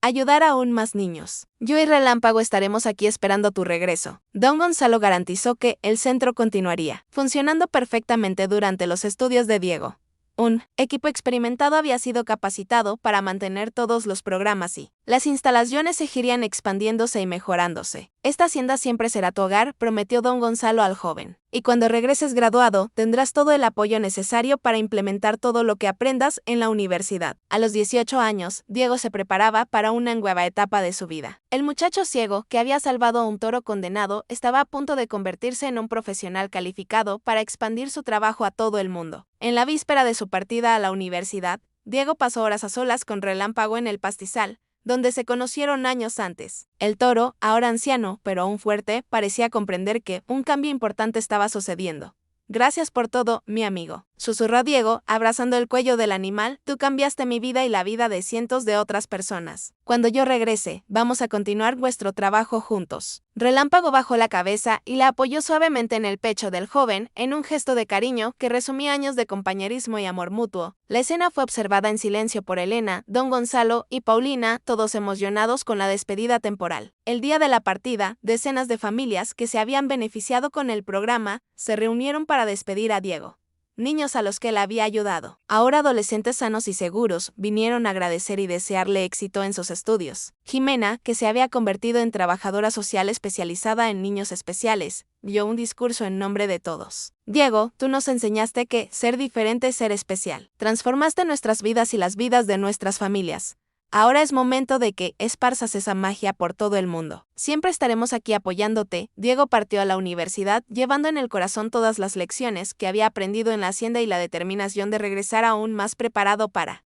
S1: ayudar a aún más niños. Yo y Relámpago estaremos aquí esperando tu regreso. Don Gonzalo garantizó que el centro continuaría funcionando perfectamente durante los estudios de Diego. Un equipo experimentado había sido capacitado para mantener todos los programas y las instalaciones seguirían expandiéndose y mejorándose. Esta hacienda siempre será tu hogar, prometió don Gonzalo al joven. Y cuando regreses graduado, tendrás todo el apoyo necesario para implementar todo lo que aprendas en la universidad. A los 18 años, Diego se preparaba para una nueva etapa de su vida. El muchacho ciego, que había salvado a un toro condenado, estaba a punto de convertirse en un profesional calificado para expandir su trabajo a todo el mundo. En la víspera de su partida a la universidad, Diego pasó horas a solas con Relámpago en el pastizal, donde se conocieron años antes. El toro, ahora anciano, pero aún fuerte, parecía comprender que un cambio importante estaba sucediendo. Gracias por todo, mi amigo, susurró Diego, abrazando el cuello del animal. Tú cambiaste mi vida y la vida de cientos de otras personas. Cuando yo regrese, vamos a continuar vuestro trabajo juntos. Relámpago bajó la cabeza y la apoyó suavemente en el pecho del joven, en un gesto de cariño que resumía años de compañerismo y amor mutuo. La escena fue observada en silencio por Elena, don Gonzalo y Paulina, todos emocionados con la despedida temporal. El día de la partida, decenas de familias que se habían beneficiado con el programa se reunieron para despedir a Diego. Niños a los que él había ayudado, ahora adolescentes sanos y seguros, vinieron a agradecer y desearle éxito en sus estudios. Jimena, que se había convertido en trabajadora social especializada en niños especiales, dio un discurso en nombre de todos. Diego, tú nos enseñaste que ser diferente es ser especial. Transformaste nuestras vidas y las vidas de nuestras familias. Ahora es momento de que esparzas esa magia por todo el mundo. Siempre estaremos aquí apoyándote. Diego partió a la universidad, llevando en el corazón todas las lecciones que había aprendido en la hacienda y la determinación de regresar aún más preparado para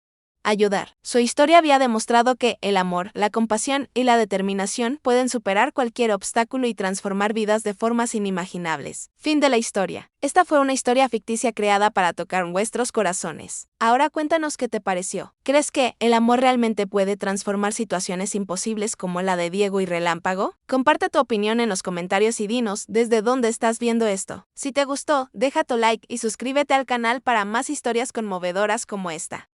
S1: ayudar. Su historia había demostrado que el amor, la compasión y la determinación pueden superar cualquier obstáculo y transformar vidas de formas inimaginables. Fin de la historia. Esta fue una historia ficticia creada para tocar vuestros corazones. Ahora cuéntanos qué te pareció. ¿Crees que el amor realmente puede transformar situaciones imposibles como la de Diego y Relámpago? Comparte tu opinión en los comentarios y dinos desde dónde estás viendo esto. Si te gustó, deja tu like y suscríbete al canal para más historias conmovedoras como esta.